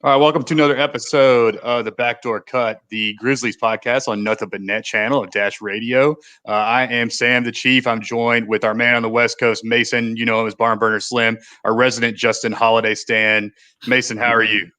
All right, welcome to another episode of the Backdoor Cut, the Grizzlies podcast on Nothing But Net channel of Dash Radio. I am Sam the Chief. I'm joined with our man on the West Coast, Mason. You know him as Barn Burner Slim, our resident Justin Holiday Stan. Mason, how are you?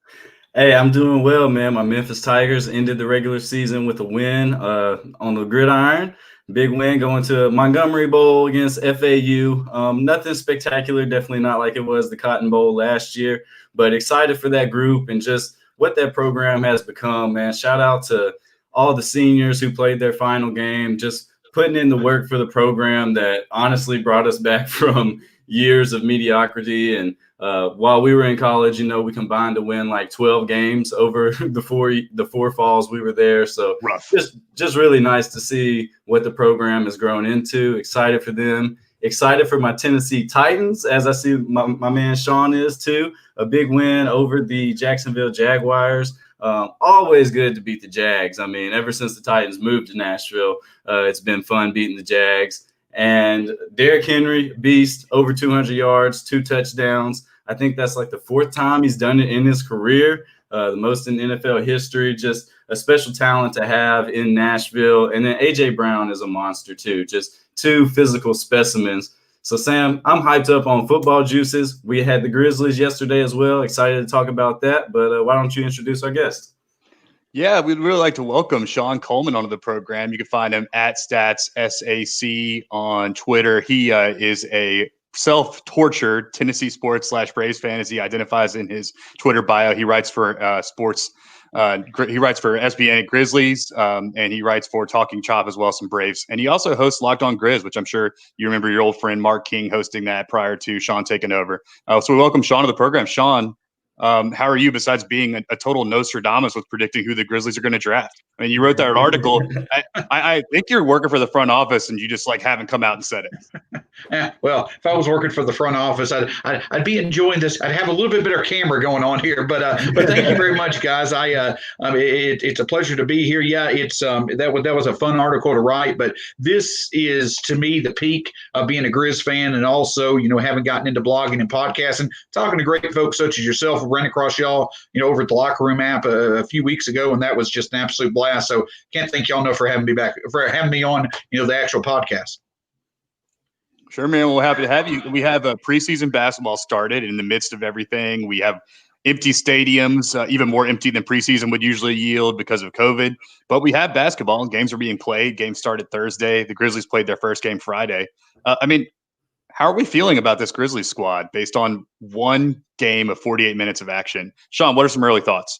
Hey, I'm doing well, man. My Memphis Tigers ended the regular season with a win on the gridiron. Big win going to Montgomery Bowl against FAU. Nothing spectacular, definitely not like it was the Cotton Bowl last year, but excited for that group and just what that program has become, man. Shout out to all the seniors who played their final game, just putting in the work for the program that honestly brought us back from years of mediocrity. And while we were in college, we combined to win like 12 games over the four falls we were there. So Rough. just really nice to see what the program has grown into. Excited for them. Excited for my Tennessee Titans, as I see my man Sean is too. A big win over the Jacksonville Jaguars. Always good to beat the Jags. I mean, ever since the Titans moved to Nashville, it's been fun beating the Jags. And Derrick Henry, beast, over 200 yards, 2 touchdowns. I think that's like the 4th time he's done it in his career, the most in NFL history. Just a special talent to have in Nashville. And then A.J. Brown is a monster too, just 2 physical specimens. So, Sam, I'm hyped up on football juices. We had the Grizzlies yesterday as well. Excited to talk about that. But why don't you introduce our guest? Yeah, we'd really like to welcome Sean Coleman onto the program. You can find him at StatsSAC on Twitter. He is a self-tortured Tennessee sports / Braves fan, as he identifies in his Twitter bio. He writes for sports. He writes for SBN Grizzlies, and he writes for Talking Chop as well, some Braves. And he also hosts Locked On Grizz, which I'm sure you remember your old friend Mark King hosting that prior to Sean taking over. So we welcome Sean to the program. Sean, how are you besides being a total Nostradamus with predicting who the Grizzlies are going to draft? I mean, you wrote that article. I think you're working for the front office and you just haven't come out and said it. Well, if I was working for the front office, I'd be enjoying this. I'd have a little bit better camera going on here, but thank you very much, guys. It's a pleasure to be here. Yeah, it's that was a fun article to write, but this is to me the peak of being a Grizz fan, and also having gotten into blogging and podcasting, talking to great folks such as yourself. Ran across y'all, over at the Locker Room app a few weeks ago, and that was just an absolute blast. So can't thank y'all enough for having me on, the actual podcast. Sure, man. We're happy to have you. We have preseason basketball started in the midst of everything. We have empty stadiums, even more empty than preseason would usually yield because of COVID. But we have basketball and games are being played. Games started Thursday. The Grizzlies played their first game Friday. How are we feeling about this Grizzlies squad based on one game of 48 minutes of action? Sean, what are some early thoughts?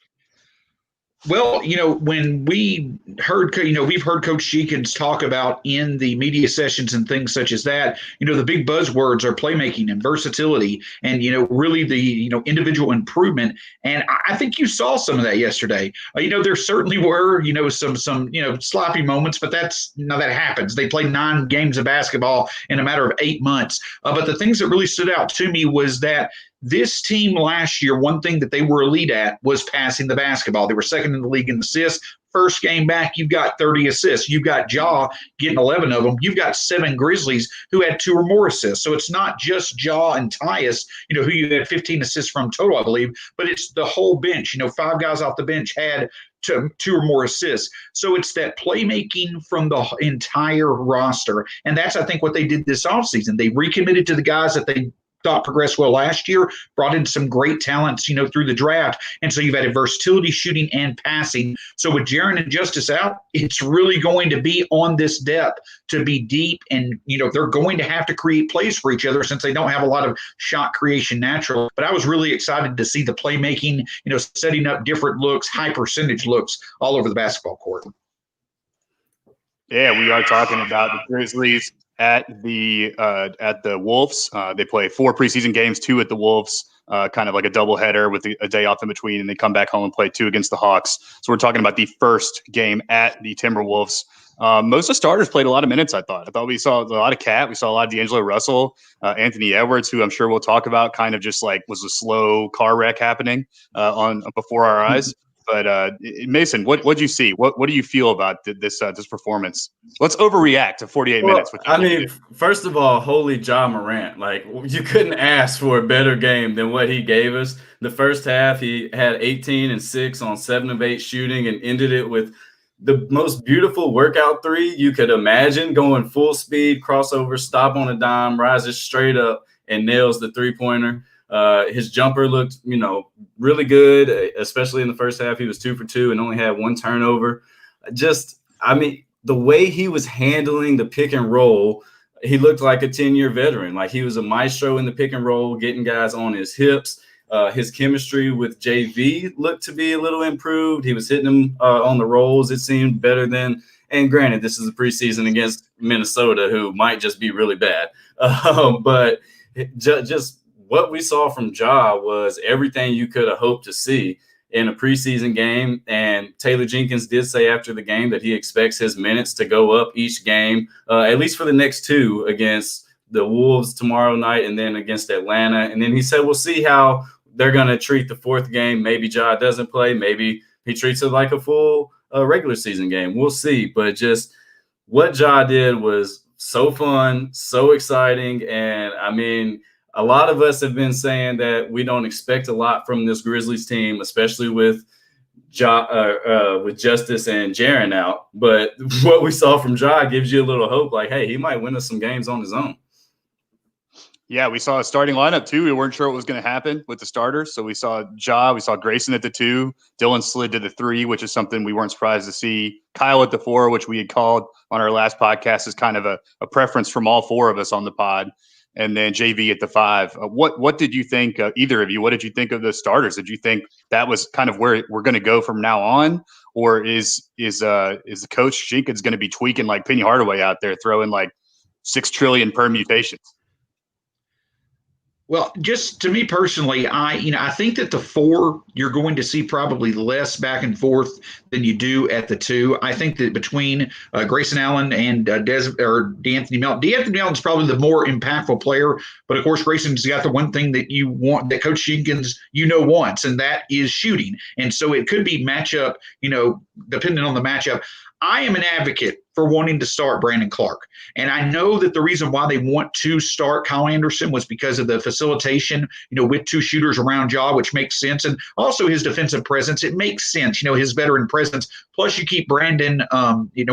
Well, when we heard, we've heard Coach Jenkins talk about in the media sessions and things such as that, the big buzzwords are playmaking and versatility and, really the, individual improvement. And I think you saw some of that yesterday. There certainly were, some sloppy moments, but that happens. They played 9 games of basketball in a matter of 8 months. But the things that really stood out to me was that this team last year, one thing that they were elite at was passing the basketball. They were second in the league in assists. First game back, you've got 30 assists. You've got Ja getting 11 of them. You've got 7 Grizzlies who had 2 or more assists. So it's not just Ja and Tyus, who you had 15 assists from total, I believe, but it's the whole bench. 5 guys off the bench had 2 or more assists. So it's that playmaking from the entire roster. And that's, I think, what they did this offseason. They recommitted to the guys that they thought progressed well last year, brought in some great talents, through the draft. And so you've added versatility, shooting, and passing. So with Jaren and Justice out, it's really going to be on this depth to be deep. And, they're going to have to create plays for each other since they don't have a lot of shot creation natural. But I was really excited to see the playmaking, setting up different looks, high percentage looks all over the basketball court. Yeah, we are talking about the Grizzlies at the Wolves. They play 4 preseason games, 2 at the Wolves, kind of like a doubleheader with a day off in between, and they come back home and play 2 against the Hawks. So we're talking about the first game at the Timberwolves. Most of the starters played a lot of minutes, I thought. We saw a lot of Cat. We saw a lot of D'Angelo Russell, Anthony Edwards, who I'm sure we'll talk about, kind of just was a slow car wreck happening before our eyes. But Mason, what do you see? What do you feel about this performance? Let's overreact to 48 minutes. First of all, holy Ja Morant. Like, you couldn't ask for a better game than what he gave us. The first half, he had 18 and 6 on 7 of 8 shooting and ended it with the most beautiful workout three you could imagine, going full speed, crossover, stop on a dime, rises straight up and nails the three-pointer. His jumper looked, really good, especially in the first half. He was 2 for 2 and only had 1 turnover. The way he was handling the pick and roll, he looked like a 10-year veteran. Like, he was a maestro in the pick and roll, getting guys on his hips. His chemistry with JV looked to be a little improved. He was hitting them on the rolls. It seemed better than, and granted, this is a preseason against Minnesota, who might just be really bad. But just what we saw from Ja was everything you could have hoped to see in a preseason game. And Taylor Jenkins did say after the game that he expects his minutes to go up each game, at least for the next 2 against the Wolves tomorrow night and then against Atlanta. And then he said, we'll see how they're going to treat the 4th game. Maybe Ja doesn't play. Maybe he treats it like a full regular season game. We'll see. But just what Ja did was so fun, so exciting. And a lot of us have been saying that we don't expect a lot from this Grizzlies team, especially with Justice and Jaren out. But what we saw from Ja gives you a little hope, like, hey, he might win us some games on his own. Yeah, we saw a starting lineup too. We weren't sure what was going to happen with the starters. So we saw Ja, we saw Grayson at the 2, Dylan slid to the 3, which is something we weren't surprised to see. Kyle at the 4, which we had called on our last podcast, is kind of a preference from all 4 of us on the pod. And then JV at the 5. What did you think, either of you? What did you think of the starters? Did you think that was kind of where we're going to go from now on, or is the coach Jenkins going to be tweaking like Penny Hardaway out there, throwing like 6 trillion permutations? Well, just to me personally, I think that the 4, you're going to see probably less back and forth than you do at the 2. I think that between Grayson Allen and DeAnthony Melton, DeAnthony Melton's probably the more impactful player. But of course, Grayson's got the one thing that you want, that Coach Jenkins wants, and that is shooting. And so it could be matchup, depending on the matchup. I am an advocate for wanting to start Brandon Clark. And I know that the reason why they want to start Kyle Anderson was because of the facilitation, with 2 shooters around Ja, which makes sense. And also his defensive presence. It makes sense, his veteran presence. Plus you keep Brandon,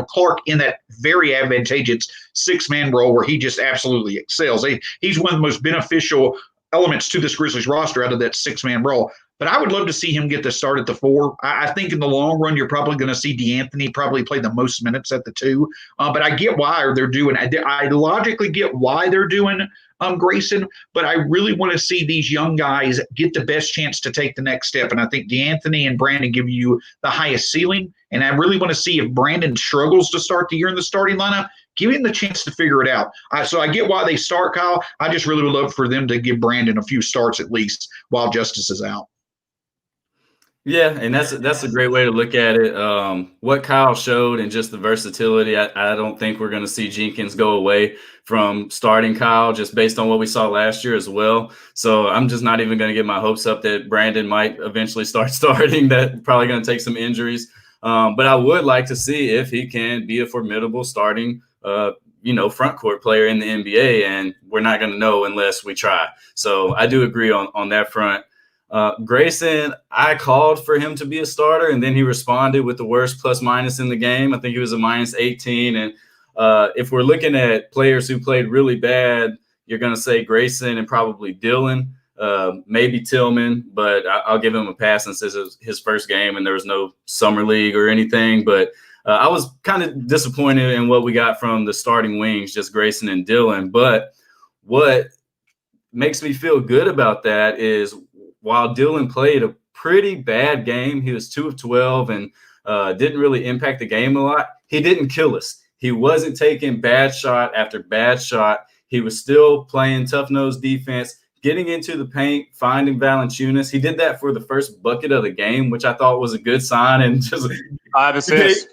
Clark in that very advantageous 6-man role where he just absolutely excels. He's one of the most beneficial elements to this Grizzlies roster out of that 6-man role. But I would love to see him get the start at the 4. I think in the long run, you're probably going to see DeAnthony probably play the most minutes at the 2. But I get why they're doing. I logically get why they're doing Grayson. But I really want to see these young guys get the best chance to take the next step. And I think DeAnthony and Brandon give you the highest ceiling. And I really want to see if Brandon struggles to start the year in the starting lineup, give him the chance to figure it out. So I get why they start Kyle. I just really would love for them to give Brandon a few starts at least while Justice is out. Yeah, and that's a great way to look at it. What Kyle showed and just the versatility, I don't think we're going to see Jenkins go away from starting Kyle just based on what we saw last year as well. So I'm just not even going to get my hopes up that Brandon might eventually start starting. That's probably going to take some injuries. But I would like to see if he can be a formidable starting front court player in the NBA, and we're not going to know unless we try. So I do agree on that front. Grayson, I called for him to be a starter, and then he responded with the worst plus minus in the game. I think he was a minus 18. And if we're looking at players who played really bad, you're going to say Grayson and probably Dylan, maybe Tillman, but I'll give him a pass since this is his first game and there was no summer league or anything. But I was kind of disappointed in what we got from the starting wings, just Grayson and Dylan. But what makes me feel good about that is while Dylan played a pretty bad game, he was 2 of 12 and didn't really impact the game a lot. He didn't kill us. He wasn't taking bad shot after bad shot. He was still playing tough-nosed defense, getting into the paint, finding Valanciunas. He did that for the first bucket of the game, which I thought was a good sign. And just 5 assists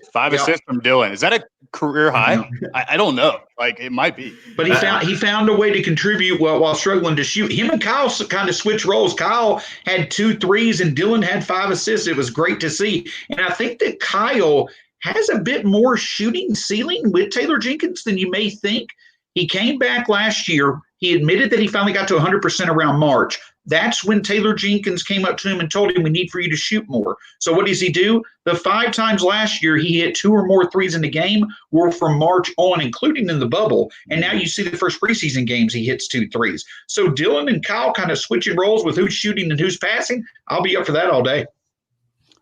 from Dylan. Is that career high? I don't know. Like, it might be. But he found a way to contribute while struggling to shoot. Him and Kyle kind of switched roles. Kyle had 2 threes and Dylan had 5 assists. It was great to see. And I think that Kyle has a bit more shooting ceiling with Taylor Jenkins than you may think. He came back last year. He admitted that he finally got to 100% around March. That's when Taylor Jenkins came up to him and told him, we need for you to shoot more. So what does he do? The 5 times last year he hit 2 or more threes in a game were from March on, including in the bubble. And now you see the first preseason games he hits 2 threes. So Dylan and Kyle kind of switching roles with who's shooting and who's passing. I'll be up for that all day.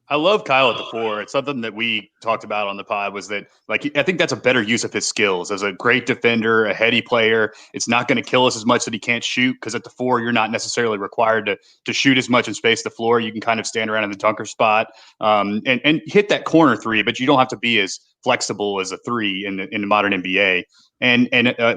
I love Kyle at the 4. It's something that we talked about on the pod was that, like, I think that's a better use of his skills as a great defender, a heady player. It's not going to kill us as much that he can't shoot, because at the 4, you're not necessarily required to shoot as much and space the floor. You can kind of stand around in the dunker spot and hit that corner 3, but you don't have to be as flexible as a 3 in the modern NBA. And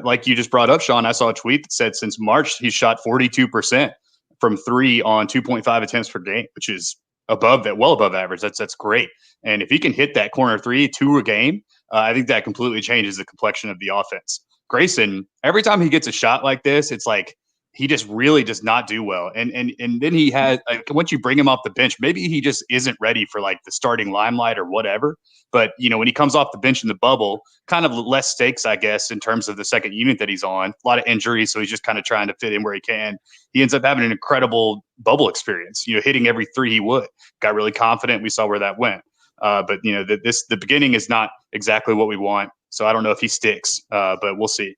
like you just brought up, Sean, I saw a tweet that said since March he's shot 42% from 3 on 2.5 attempts per game, which is well above average. That's great. And if he can hit that corner 3, 2 a game, I think that completely changes the complexion of the offense. Grayson, every time he gets a shot like this, it's like he just really does not do well. And then he had, like, once you bring him off the bench, maybe he just isn't ready for like the starting limelight or whatever. But, you know, when he comes off the bench in the bubble, kind of less stakes, I guess, in terms of the second unit that he's on. A lot of injuries, so he's just kind of trying to fit in where he can. He ends up having an incredible bubble experience, you know, hitting every 3 he would. Got really confident. We saw where that went. But, you know, the beginning is not exactly what we want. So I don't know if he sticks, but we'll see.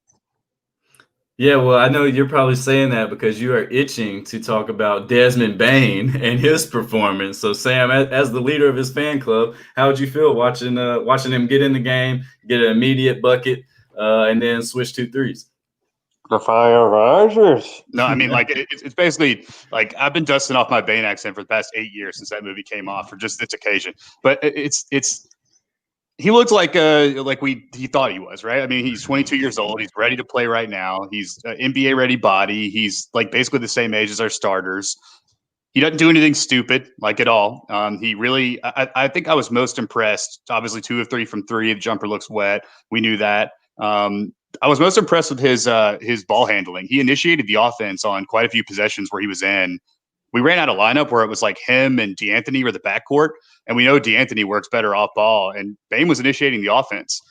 Yeah, well, I know you're probably saying that because you are itching to talk about Desmond Bane and his performance. So, Sam, as the leader of his fan club, how would you feel watching him get in the game, get an immediate bucket, and then switch 2 threes? The Fire Risers. No, I mean, like, it's basically like I've been dusting off my Bane accent for the past 8 years since that movie came off for just this occasion. But he looks like he thought he was, right? I mean, he's 22 years old. He's ready to play right now. He's an NBA ready body. He's like basically the same age as our starters. He doesn't do anything stupid, like, at all. He really, I think I was most impressed. Obviously, 2 of 3 from 3. The jumper looks wet. We knew that. I was most impressed with his ball handling. He initiated the offense on quite a few possessions where he was in. We ran out of lineup where it was like him and D'Anthony were the backcourt, and we know D'Anthony works better off ball, and Bane was initiating the offense.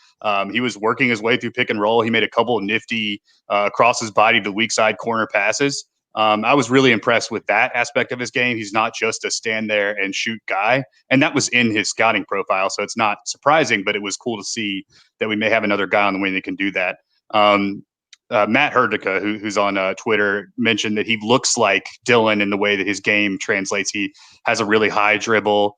He was working his way through pick and roll. He made a couple of nifty across his body to weak side corner passes. I was really impressed with that aspect of his game. He's not just a stand there and shoot guy, and that was in his scouting profile, so it's not surprising, but it was cool to see that we may have another guy on the wing that can do that. Matt Herdicka, who's on Twitter, mentioned that he looks like Dylan in the way that his game translates. He has a really high dribble.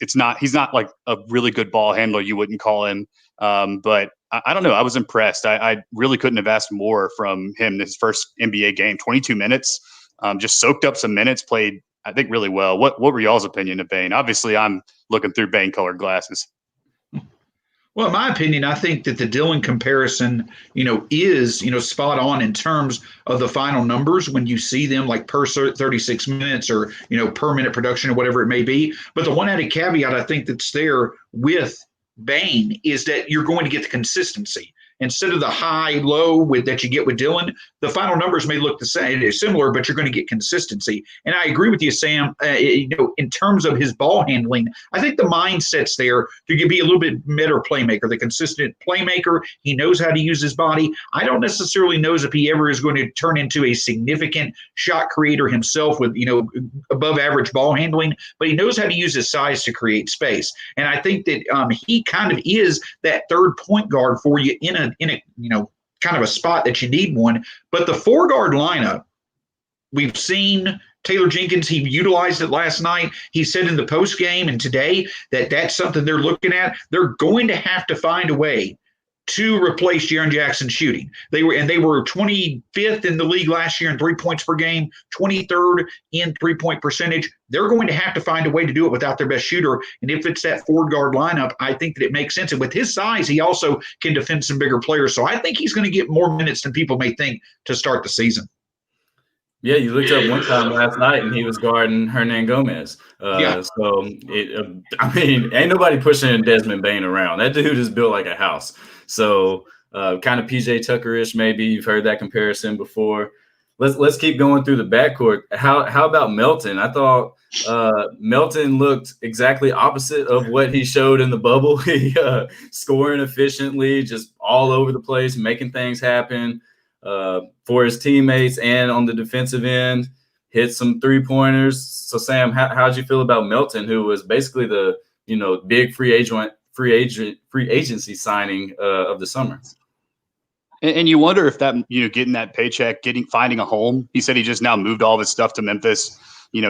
He's not like a really good ball handler. You wouldn't call him. But I don't know. I was impressed. I really couldn't have asked more from him this first NBA game. 22 minutes, just soaked up some minutes, played, I think, really well. What were y'all's opinion of Bane? Obviously, I'm looking through Bane colored glasses. Well, in my opinion, I think that the Dylan comparison, is, spot on in terms of the final numbers when you see them like per 36 minutes or, per minute production or whatever it may be. But the one added caveat I think that's there with Bane is that you're going to get the consistency. Instead of the high-low that you get with Dylan, the final numbers may look the same. It's similar, but you're going to get consistency. And I agree with you, Sam. In terms of his ball handling, I think the mindset's there to be a little bit better playmaker, the consistent playmaker. He knows how to use his body. I don't necessarily know if he ever is going to turn into a significant shot creator himself with above-average ball handling, but he knows how to use his size to create space. And I think that he kind of is that third point guard for you in a kind of a spot that you need one. But the 4-guard lineup, we've seen Taylor Jenkins, he utilized it last night. He said in the post game and today that that's something they're looking at. They're going to have to find a way to replace Jaren Jackson shooting. They were 25th in the league last year in 3 points per game, 23rd in 3-point percentage. They're going to have to find a way to do it without their best shooter. And if it's that 4-guard lineup, I think that it makes sense. And with his size, he also can defend some bigger players. So I think he's going to get more minutes than people may think to start the season. Yeah, you looked up one time last night and he was guarding Hernan Gomez. So, ain't nobody pushing Desmond Bane around. That dude is built like a house. So kind of PJ Tucker-ish, maybe. You've heard that comparison before. Let's keep going through the backcourt. How about Melton? I thought Melton looked exactly opposite of what he showed in the bubble. He scoring efficiently, just all over the place, making things happen for his teammates, and on the defensive end, hit some 3-pointers. So Sam, how'd you feel about Melton, who was basically the big free agency signing of the summer? And you wonder if that, getting that paycheck, finding a home. He said he just now moved all of his stuff to Memphis,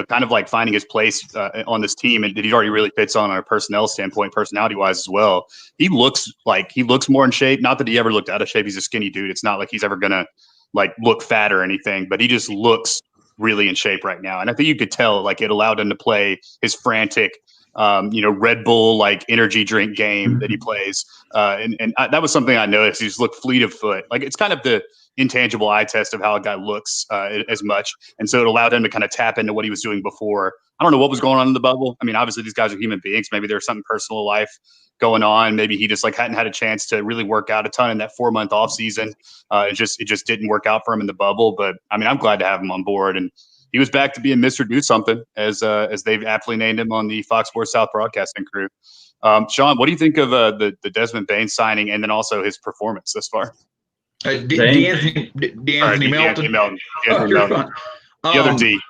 kind of like finding his place on this team, and that he already really fits on a personnel standpoint, personality wise as well. He looks more in shape. Not that he ever looked out of shape. He's a skinny dude. It's not like he's ever gonna look fat or anything, but he just looks really in shape right now. And I think you could tell it allowed him to play his frantic, Red Bull energy drink game that he plays. That was something I noticed. He just looked fleet of foot. It's kind of the intangible eye test of how a guy looks as much. And so it allowed him to kind of tap into what he was doing before. I don't know what was going on in the bubble. I mean, obviously these guys are human beings. Maybe there's something personal life going on. Maybe he just hadn't had a chance to really work out a ton in that 4-month off season. It just didn't work out for him in the bubble. But I mean, I'm glad to have him on board. And he was back to being Mr. Do Something, as they've aptly named him on the Fox Sports South broadcasting crew. Sean, what do you think of the Desmond Bain signing, and then also his performance thus far? D'Anthony Melton. The other D.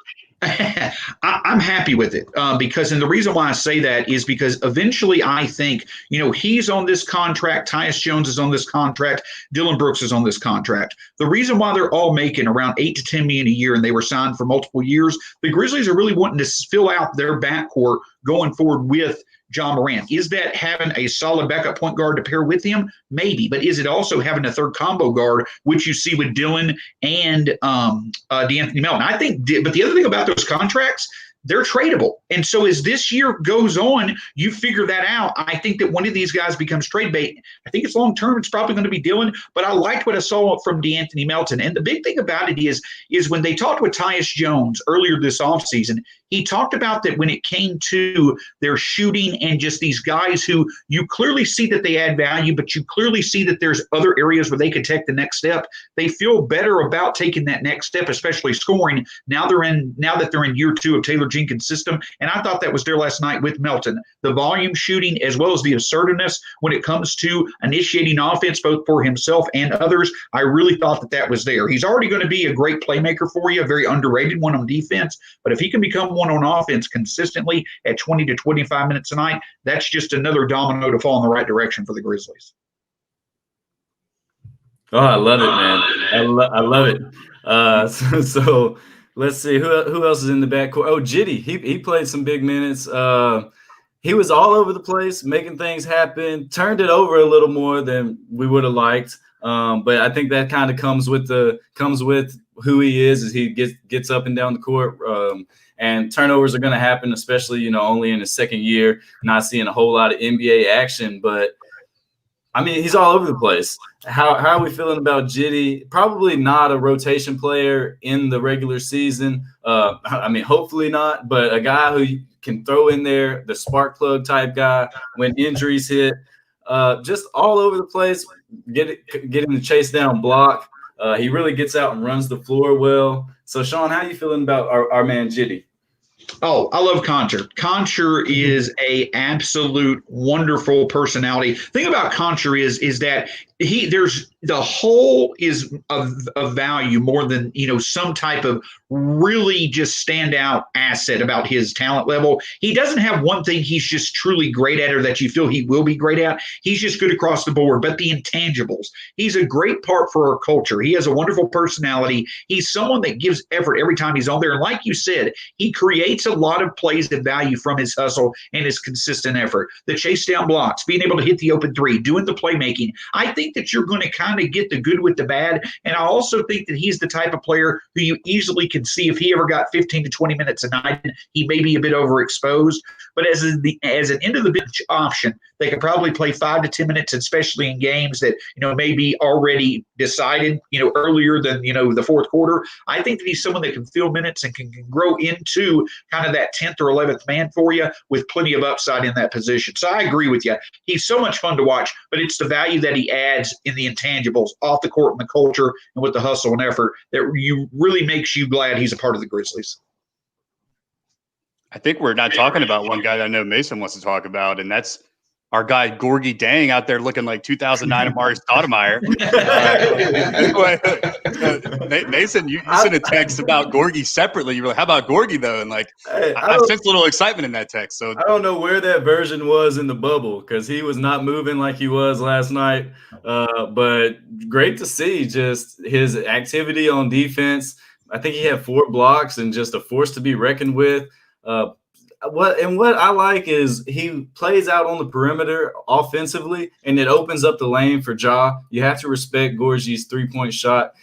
I'm happy with it because, and the reason why I say that is because eventually I think, he's on this contract. Tyus Jones is on this contract. Dylan Brooks is on this contract. The reason why they're all making around $8 to $10 million a year, and they were signed for multiple years, the Grizzlies are really wanting to fill out their backcourt going forward with John Morant. Is that having a solid backup point guard to pair with him? Maybe. But is it also having a third combo guard, which you see with Dylan and D'Anthony Melton? I think, but the other thing about those contracts, they're tradable. And so as this year goes on, you figure that out. I think that one of these guys becomes trade bait. I think it's long term. It's probably going to be Dylan, but I liked what I saw from D'Anthony Melton. And the big thing about it is when they talked with Tyus Jones earlier this offseason, he talked about that when it came to their shooting and just these guys who you clearly see that they add value, but you clearly see that there's other areas where they could take the next step. They feel better about taking that next step, especially scoring. Now that they're in year 2 of Taylor Jenkins' system. And I thought that was there last night with Melton. The volume shooting as well as the assertiveness when it comes to initiating offense, both for himself and others, I really thought that was there. He's already going to be a great playmaker for you, a very underrated one on defense. But if he can become one on offense consistently at 20 to 25 minutes a night, that's just another domino to fall in the right direction for the Grizzlies. Oh, I love it, man. I love it. So let's see who else is in the backcourt. Oh, Jitty. He played some big minutes. He was all over the place, making things happen. Turned it over a little more than we would have liked. But I think that kind of comes with who he is, as he gets up and down the court. And turnovers are going to happen, especially only in his second year, not seeing a whole lot of NBA action. But I mean, he's all over the place. How are we feeling about Jitty? Probably not a rotation player in the regular season. I mean, hopefully not, but a guy who can throw in there, the spark plug type guy when injuries hit. Just all over the place, getting the chase down block. He really gets out and runs the floor well. So, Sean, how are you feeling about our man Jitty? Oh, I love Concher. Concher is a absolute wonderful personality. Thing about Concher is that there's the whole is of value more than some type of really just standout asset about his talent level. He doesn't have one thing he's just truly great at or that you feel he will be great at. He's just good across the board. But the intangibles, he's a great part for our culture. He has a wonderful personality. He's someone that gives effort every time he's on there. And like you said, he creates a lot of plays of value from his hustle and his consistent effort. The chase down blocks, being able to hit the open three, doing the playmaking. I think that you're going to kind of get the good with the bad. And I also think that he's the type of player who you easily can see if he ever got 15 to 20 minutes a night, he may be a bit overexposed. But as an end of the bench option, they could probably play 5 to 10 minutes, especially in games that may be already decided earlier than the fourth quarter. I think that he's someone that can fill minutes and can grow into kind of that 10th or 11th man for you with plenty of upside in that position. So I agree with you. He's so much fun to watch, but it's the value that he adds adds in the intangibles off the court and the culture and with the hustle and effort that really makes you glad he's a part of the Grizzlies. I think we're not talking about one guy that I know Mason wants to talk about, and that's our guy Gorgie Dang out there looking like 2009 Amari Stoudemire. Mason, you sent a text about Gorgie separately. You were like, "How about Gorgie though?" And like, hey, I sensed a little excitement in that text. So I don't know where that version was in the bubble because he was not moving like he was last night. But great to see just his activity on defense. I think he had 4 blocks and just a force to be reckoned with. What I like is he plays out on the perimeter offensively, and it opens up the lane for Ja. You have to respect Gorgie's 3-point shot.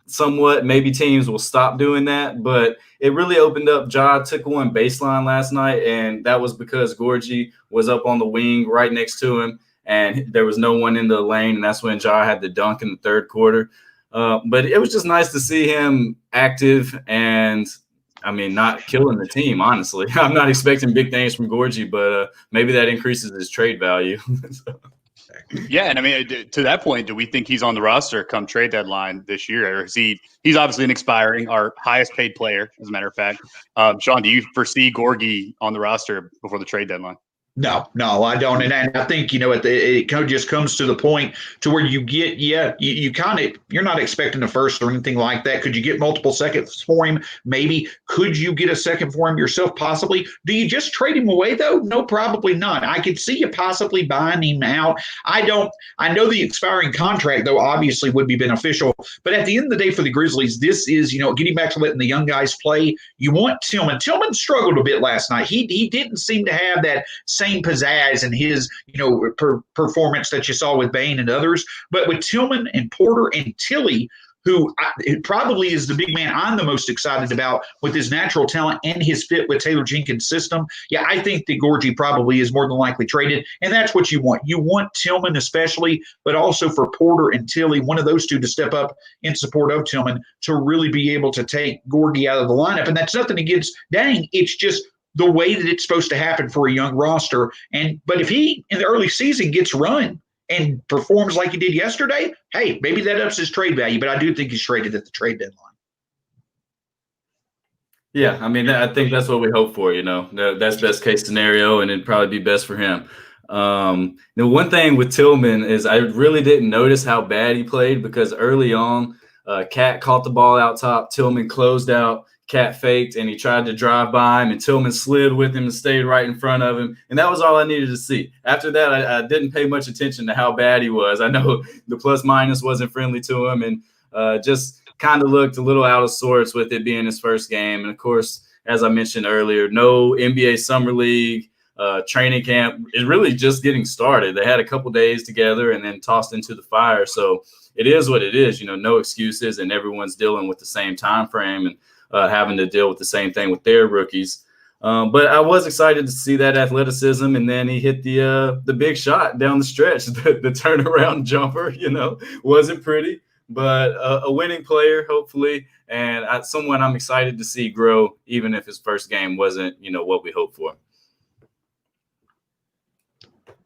Somewhat, maybe teams will stop doing that, but it really opened up. Ja took one baseline last night, and that was because Gorgie was up on the wing right next to him, and there was no one in the lane, and that's when Ja had the dunk in the third quarter. But it was just nice to see him active and – I mean, not killing the team, honestly. I'm not expecting big things from Gorgie, but maybe that increases his trade value. Yeah, and I mean, to that point, do we think he's on the roster come trade deadline this year? Or is he's obviously an expiring, our highest paid player, as a matter of fact. Sean, do you foresee Gorgie on the roster before the trade deadline? No, I don't. And I think, it kind of just comes to the point to where you get, you're not expecting a first or anything like that. Could you get multiple seconds for him? Maybe. Could you get a second for him yourself? Possibly. Do you just trade him away, though? No, probably not. I could see you possibly buying him out. I know the expiring contract, though, obviously would be beneficial. But at the end of the day for the Grizzlies, this is, getting back to letting the young guys play. You want Tillman. Tillman struggled a bit last night. He didn't seem to have that same pizzazz in his, performance that you saw with Bane and others. But with Tillman and Porter and Tilly, who probably is the big man I'm the most excited about with his natural talent and his fit with Taylor Jenkins' system. Yeah, I think that Gorgie probably is more than likely traded, and that's what you want. You want Tillman especially, but also for Porter and Tilly, one of those two to step up in support of Tillman to really be able to take Gorgie out of the lineup. And that's nothing against Dang. It's just the way that it's supposed to happen for a young roster. But if he in the early season gets run and performs like he did yesterday, hey, maybe that ups his trade value. But I do think he's traded at the trade deadline. Yeah, I mean, I think that's what we hope for. That's best case scenario, and it'd probably be best for him. The one thing with Tillman is I really didn't notice how bad he played because early on, Cat caught the ball out top, Tillman closed out. Cat faked, and he tried to drive by him, and Tillman slid with him and stayed right in front of him. And that was all I needed to see. After that, I didn't pay much attention to how bad he was. I know the plus-minus wasn't friendly to him, and just kind of looked a little out of sorts with it being his first game. And, of course, as I mentioned earlier, no NBA Summer League training camp is really just getting started. They had a couple days together and then tossed into the fire. So it is what it is, no excuses, and everyone's dealing with the same time frame and having to deal with the same thing with their rookies. But I was excited to see that athleticism, and then he hit the big shot down the stretch, the turnaround jumper, wasn't pretty, but a winning player, hopefully, and someone I'm excited to see grow, even if his first game wasn't, what we hoped for.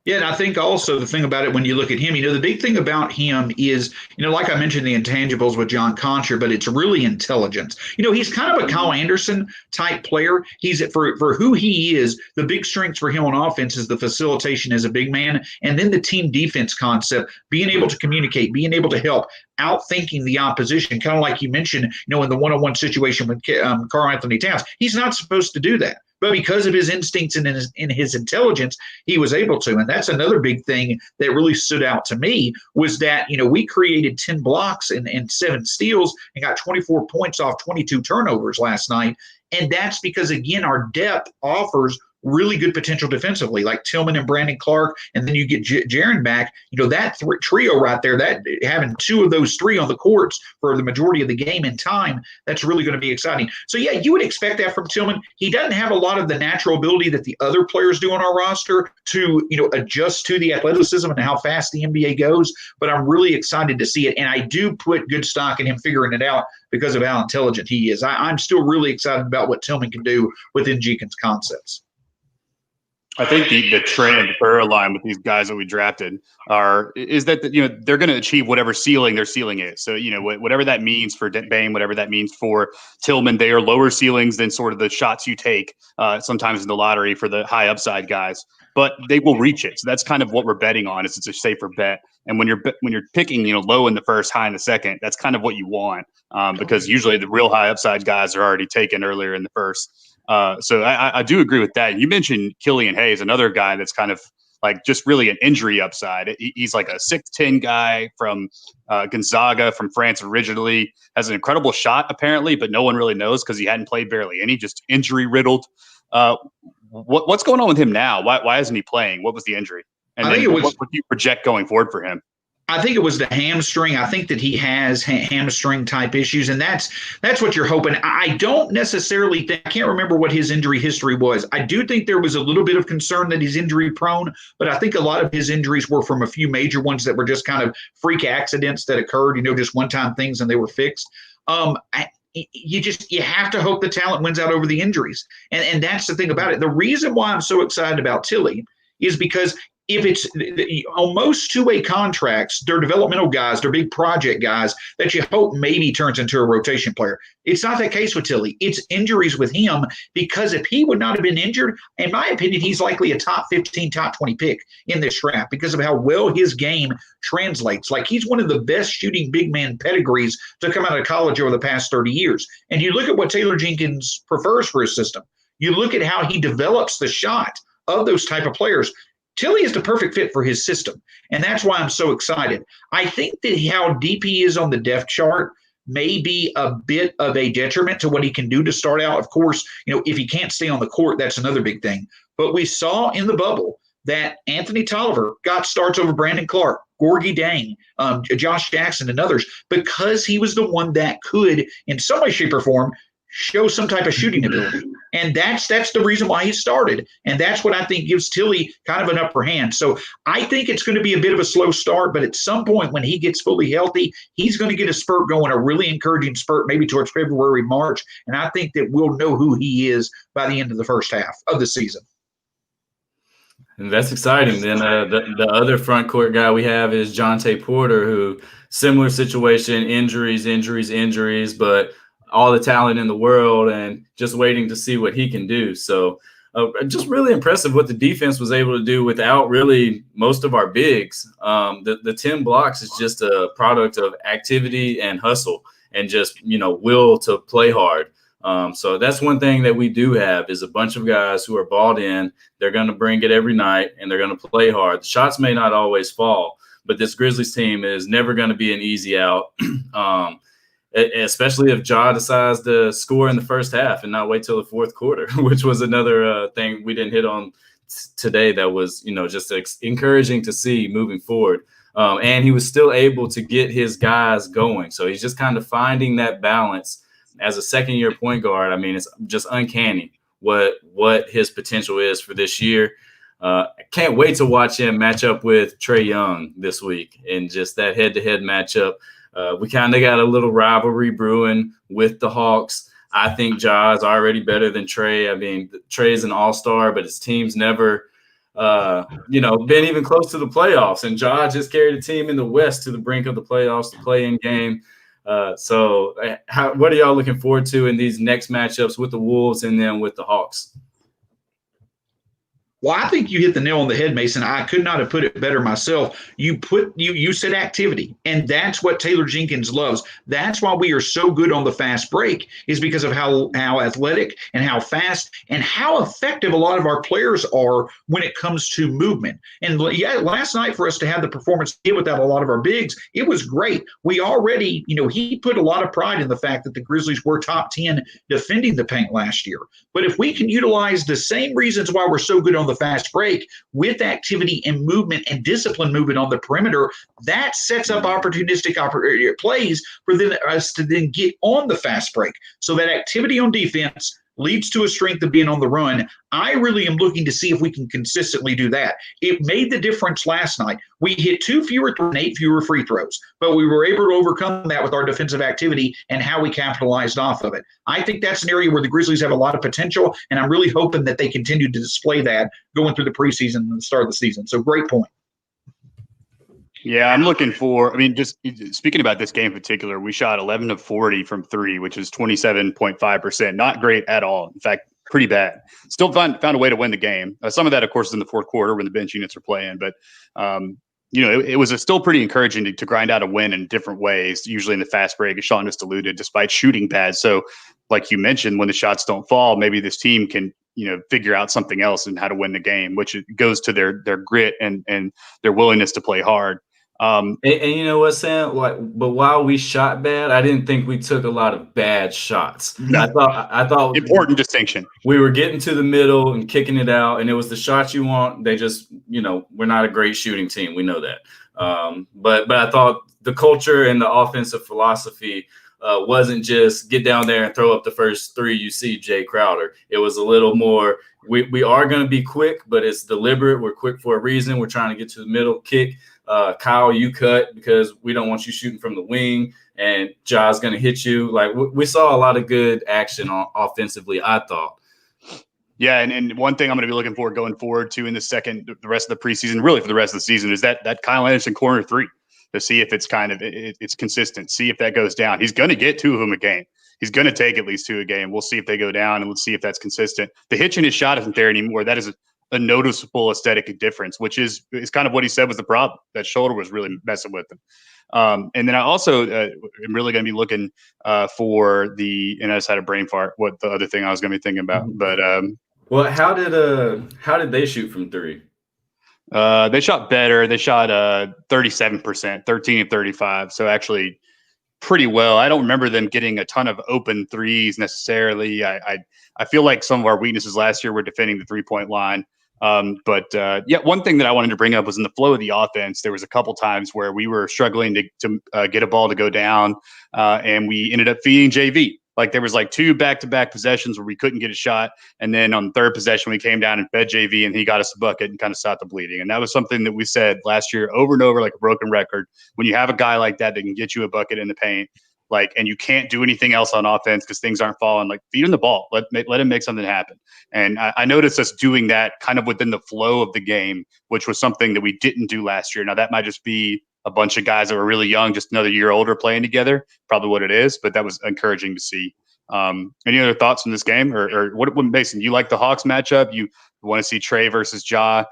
Yeah, and I think also the thing about it when you look at him, the big thing about him is, like I mentioned, the intangibles with John Concher, but it's really intelligence. He's kind of a Kyle Anderson type player. He's for who he is, the big strength for him on offense is the facilitation as a big man, and then the team defense concept, being able to communicate, being able to help, outthinking the opposition, kind of like you mentioned, in the one-on-one situation with Karl Anthony Towns. He's not supposed to do that. But because of his instincts and his intelligence, he was able to. And that's another big thing that really stood out to me was that, we created 10 blocks and 7 steals and got 24 points off 22 turnovers last night. And that's because, again, our depth offers really good potential defensively, like Tillman and Brandon Clark, and then you get Jaren back. That trio right there, that having 2 of those 3 on the courts for the majority of the game in time, that's really going to be exciting. So, yeah, you would expect that from Tillman. He doesn't have a lot of the natural ability that the other players do on our roster to, adjust to the athleticism and how fast the NBA goes, but I'm really excited to see it, and I do put good stock in him figuring it out because of how intelligent he is. I'm still really excited about what Tillman can do within Jenkins' concepts. I think the trend for line with these guys that we drafted is that they're going to achieve whatever ceiling their ceiling is. So whatever that means for Bane, whatever that means for Tillman, they are lower ceilings than sort of the shots you take sometimes in the lottery for the high upside guys, but they will reach it. So that's kind of what we're betting on. Is it's a safer bet. And when you're picking low in the first, high in the second, that's kind of what you want because usually the real high upside guys are already taken earlier in the first. So I do agree with that. You mentioned Killian Hayes, another guy that's kind of like just really an injury upside. He's like a 6'10" guy from Gonzaga from France originally, has an incredible shot apparently, but no one really knows because he hadn't played barely any, just injury riddled. What's going on with him now? Why isn't he playing? What was the injury? And what would you project going forward for him? I think it was the hamstring. I think that he has hamstring type issues, and that's what you're hoping. I don't necessarily think, I can't remember what his injury history was. I do think there was a little bit of concern that he's injury prone, but I think a lot of his injuries were from a few major ones that were just kind of freak accidents that occurred, just one-time things, and they were fixed. You have to hope the talent wins out over the injuries, and that's the thing about it. The reason why I'm so excited about Tilly is because if it's on most two-way contracts, they're developmental guys, they're big project guys that you hope maybe turns into a rotation player. It's not that case with Tilly. It's injuries with him because if he would not have been injured, in my opinion, he's likely a top 15, top 20 pick in this draft because of how well his game translates. Like he's one of the best shooting big man pedigrees to come out of college over the past 30 years. And you look at what Taylor Jenkins prefers for his system. You look at how he develops the shot of those type of players. Tilly is the perfect fit for his system, and that's why I'm so excited. I think that how deep he is on the depth chart may be a bit of a detriment to what he can do to start out. Of course, if he can't stay on the court, that's another big thing. But we saw in the bubble that Anthony Tolliver got starts over Brandon Clark, Gorgie Dang, Josh Jackson, and others because he was the one that could, in some way, shape, or form, show some type of shooting ability. And that's the reason why he started. And that's what I think gives Tilly kind of an upper hand. So I think it's going to be a bit of a slow start, but at some point when he gets fully healthy, he's going to get a spurt going, a really encouraging spurt, maybe towards February, March. And I think that we'll know who he is by the end of the first half of the season. And that's exciting. Then the other front court guy we have is Jonte Porter, who similar situation, injuries, but all the talent in the world and just waiting to see what he can do. So just really impressive what the defense was able to do without really most of our bigs. The 10 blocks is just a product of activity and hustle and just, will to play hard. So that's one thing that we do have is a bunch of guys who are balled in. They're going to bring it every night and they're going to play hard. The shots may not always fall, but this Grizzlies team is never going to be an easy out. Especially if Ja decides to score in the first half and not wait till the fourth quarter, which was another thing we didn't hit on today that was, just encouraging to see moving forward. And he was still able to get his guys going. So he's just kind of finding that balance as a second-year point guard. I mean, it's just uncanny what his potential is for this year. I can't wait to watch him match up with Trae Young this week and just that head-to-head matchup. We kind of got a little rivalry brewing with the Hawks. I think Ja is already better than Trae. I mean, Trae is an all-star, but his team's never, been even close to the playoffs. And Ja just carried a team in the West to the brink of the playoffs, the play-in game. So what are y'all looking forward to in these next matchups with the Wolves and then with the Hawks? Well, I think you hit the nail on the head, Mason. I could not have put it better myself. You said activity, and that's what Taylor Jenkins loves. That's why we are so good on the fast break, is because of how athletic and how fast and how effective a lot of our players are when it comes to movement. And yeah, last night for us to have the performance without a lot of our bigs, it was great. We already, he put a lot of pride in the fact that the Grizzlies were top 10 defending the paint last year. But if we can utilize the same reasons why we're so good on the fast break with activity and movement and discipline movement on the perimeter, that sets up opportunistic plays for us to then get on the fast break. So that activity on defense leads to a strength of being on the run. I really am looking to see if we can consistently do that. It made the difference last night. We hit 2 fewer and 8 fewer free throws, but we were able to overcome that with our defensive activity and how we capitalized off of it. I think that's an area where the Grizzlies have a lot of potential, and I'm really hoping that they continue to display that going through the preseason and the start of the season. So great point. Yeah, I'm looking for, just speaking about this game in particular, we shot 11 of 40 from 3, which is 27.5%. Not great at all. In fact, pretty bad. Still found a way to win the game. Some of that, of course, is in the fourth quarter when the bench units are playing. But, it was still pretty encouraging to grind out a win in different ways, usually in the fast break, as Sean just alluded, despite shooting bad. So, like you mentioned, when the shots don't fall, maybe this team can figure out something else and how to win the game, which goes to their grit and their willingness to play hard. And you know what, Sam? But while we shot bad, I didn't think we took a lot of bad shots. No. I thought important distinction. We were getting to the middle and kicking it out, and it was the shots you want. They just, we're not a great shooting team. We know that. But I thought the culture and the offensive philosophy wasn't just get down there and throw up the first 3 you see, Jay Crowder. It was a little more. We are going to be quick, but it's deliberate. We're quick for a reason. We're trying to get to the middle, kick. Kyle, you cut because we don't want you shooting from the wing, and Ja's going to hit you. Like we saw a lot of good action offensively, I thought. Yeah, and one thing I'm going to be looking for going forward to in the rest of the preseason, really for the rest of the season, is that Kyle Anderson corner 3 to see if it's it's consistent. See if that goes down. He's going to get 2 of them a game. He's going to take at least 2 a game. We'll see if they go down, and let's see if that's consistent. The hitch in his shot isn't there anymore. That is a noticeable aesthetic difference, which is kind of what he said was the problem. That shoulder was really messing with him. And then I also am really going to be looking for and I just had a brain fart, what the other thing I was going to be thinking about. But well, how did they shoot from 3? They shot better. They shot 37%, 13 of 35. So actually pretty well. I don't remember them getting a ton of open threes necessarily. I feel like some of our weaknesses last year were defending the 3-point line. But one thing that I wanted to bring up was in the flow of the offense, there was a couple times where we were struggling to get a ball to go down, and we ended up feeding JV. Like there was 2 back-to-back possessions where we couldn't get a shot, and then on the third possession we came down and fed JV, and he got us a bucket and kind of stopped the bleeding. And that was something that we said last year over and over, like a broken record. When you have a guy like that can get you a bucket in the paint, and you can't do anything else on offense because things aren't falling, feed him the ball. Let him make something happen. And I noticed us doing that kind of within the flow of the game, which was something that we didn't do last year. Now, that might just be a bunch of guys that were really young, just another year older playing together, probably what it is, but that was encouraging to see. Any other thoughts on this game? Or what, Mason, you like the Hawks matchup? You want to see Trey versus Ja?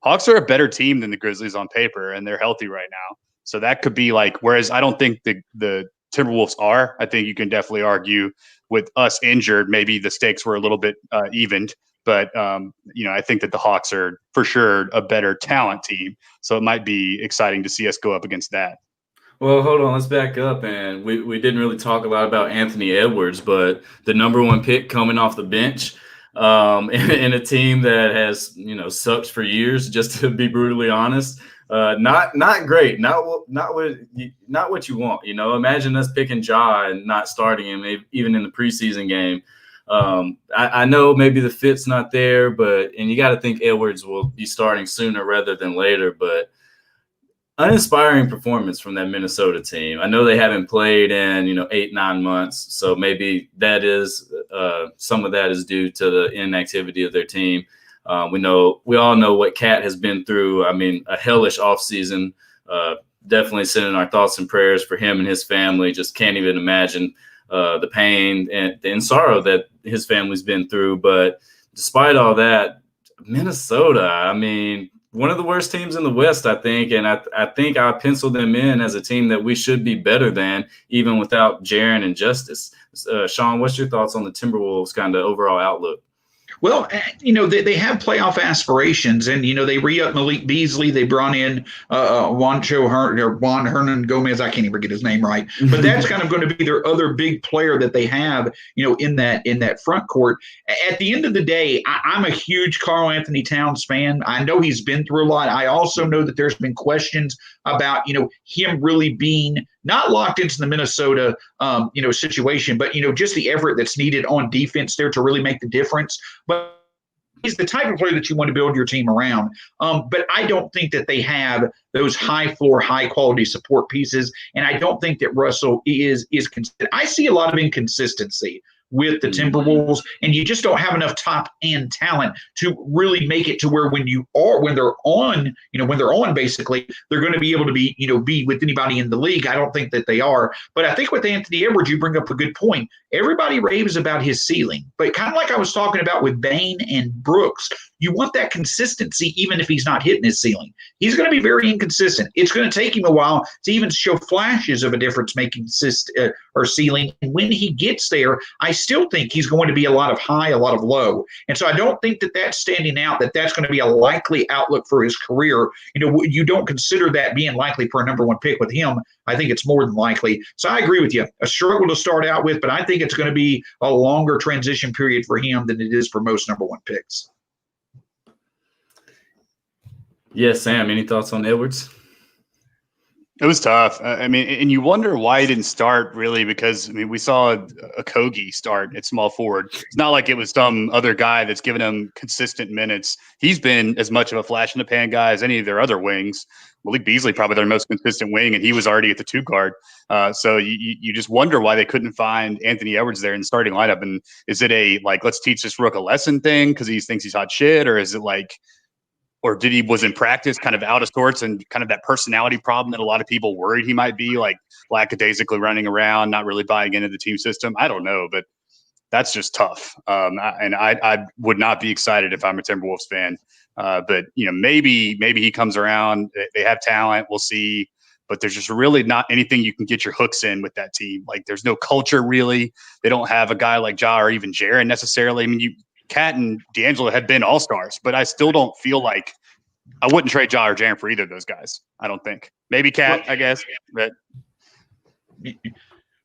Hawks are a better team than the Grizzlies on paper, and they're healthy right now. So that could be whereas I don't think the Timberwolves are. I think you can definitely argue with us injured, maybe the stakes were a little bit evened. But, I think that the Hawks are for sure a better talent team. So it might be exciting to see us go up against that. Well, hold on. Let's back up. And we didn't really talk a lot about Anthony Edwards, but the number 1 pick coming off the bench in a team that has, sucked for years, just to be brutally honest. Not great. Not what you want. Imagine us picking Ja and not starting him even in the preseason game. I know maybe the fit's not there, and you got to think Edwards will be starting sooner rather than later. But uninspiring performance from that Minnesota team. I know they haven't played in 8-9 months, so maybe that is some of that is due to the inactivity of their team. We all know what Cat has been through. I mean, a hellish offseason. Definitely sending our thoughts and prayers for him and his family. Just can't even imagine the pain and sorrow that his family's been through. But despite all that, Minnesota, I mean, one of the worst teams in the West, I think. And I think I penciled them in as a team that we should be better than, even without Jaren and Justice. Sean, what's your thoughts on the Timberwolves kind of overall outlook? Well, they have playoff aspirations, and, they re-up Malik Beasley. They brought in Juan Hernan Gomez. I can't even get his name right, but that's kind of going to be their other big player that they have, in that front court. At the end of the day, I'm a huge Karl Anthony Towns fan. I know he's been through a lot. I also know that there's been questions about, him really being not locked into the Minnesota, situation, but, just the effort that's needed on defense there to really make the difference. But he's the type of player that you want to build your team around. But I don't think that they have those high floor, high quality support pieces. And I don't think that Russell is consistent. I see a lot of inconsistency with the Timberwolves, and you just don't have enough top end talent to really make it to where when they're on, basically, they're going to be able to be with anybody in the league. I don't think that they are. But I think with Anthony Edwards, you bring up a good point. Everybody raves about his ceiling, but kind of like I was talking about with Bane and Brooks, you want that consistency even if he's not hitting his ceiling. He's going to be very inconsistent. It's going to take him a while to even show flashes of a difference-making ceiling. And when he gets there, I still think he's going to be a lot of high, a lot of low. And so I don't think that that's standing out, that's going to be a likely outlook for his career. You don't consider that being likely for a number one pick with him. I think it's more than likely. So I agree with you. A struggle to start out with, but I think it's going to be a longer transition period for him than it is for most number one picks. Yes, Sam, any thoughts on Edwards? It was tough. I mean, and you wonder why he didn't start, really, because, we saw a Kogi start at small forward. It's not like it was some other guy that's given him consistent minutes. He's been as much of a flash-in-the-pan guy as any of their other wings. Malik Beasley, probably their most consistent wing, and he was already at the two guard. So you just wonder why they couldn't find Anthony Edwards there in the starting lineup. And is it let's teach this rook a lesson thing because he thinks he's hot shit, or is it or was in practice kind of out of sorts and kind of that personality problem that a lot of people worried he might be, lackadaisically running around, not really buying into the team system? I don't know, but that's just tough. I would not be excited if I'm a Timberwolves fan. But maybe he comes around. They have talent. We'll see. But there's just really not anything you can get your hooks in with that team. There's no culture, really. They don't have a guy like Ja or even Jaren necessarily. Cat and D'Angelo had been all-stars, but I still don't feel like I wouldn't trade Ja or Jaren for either of those guys. I don't think. Maybe Cat, I guess. But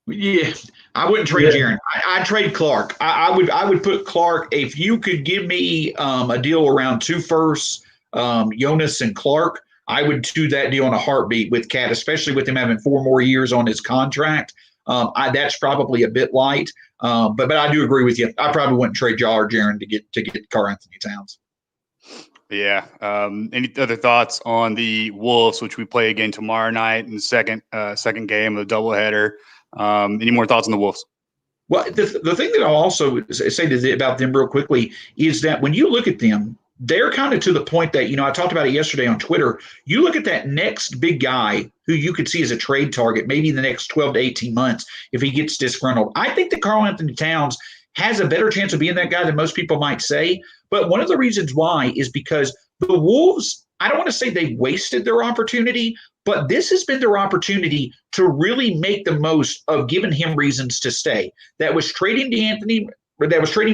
yeah, I wouldn't trade Jaren. I'd trade Clark. I would put Clark. If you could give me a deal around 2 firsts, Jonas and Clark, I would do that deal in a heartbeat with Cat, especially with him having 4 more years on his contract. That's probably a bit light. But I do agree with you. I probably wouldn't trade Ja or Jaren to get Karl Anthony Towns. Yeah. Any other thoughts on the Wolves, which we play again tomorrow night in the second game of the doubleheader? Any more thoughts on the Wolves? Well, the thing that I'll also say about them real quickly is that when you look at them, they're kind of to the point that, I talked about it yesterday on Twitter. You look at that next big guy who you could see as a trade target, maybe in the next 12 to 18 months, if he gets disgruntled. I think that Karl Anthony Towns has a better chance of being that guy than most people might say. But one of the reasons why is because the Wolves, I don't want to say they wasted their opportunity, but this has been their opportunity to really make the most of giving him reasons to stay. That was trading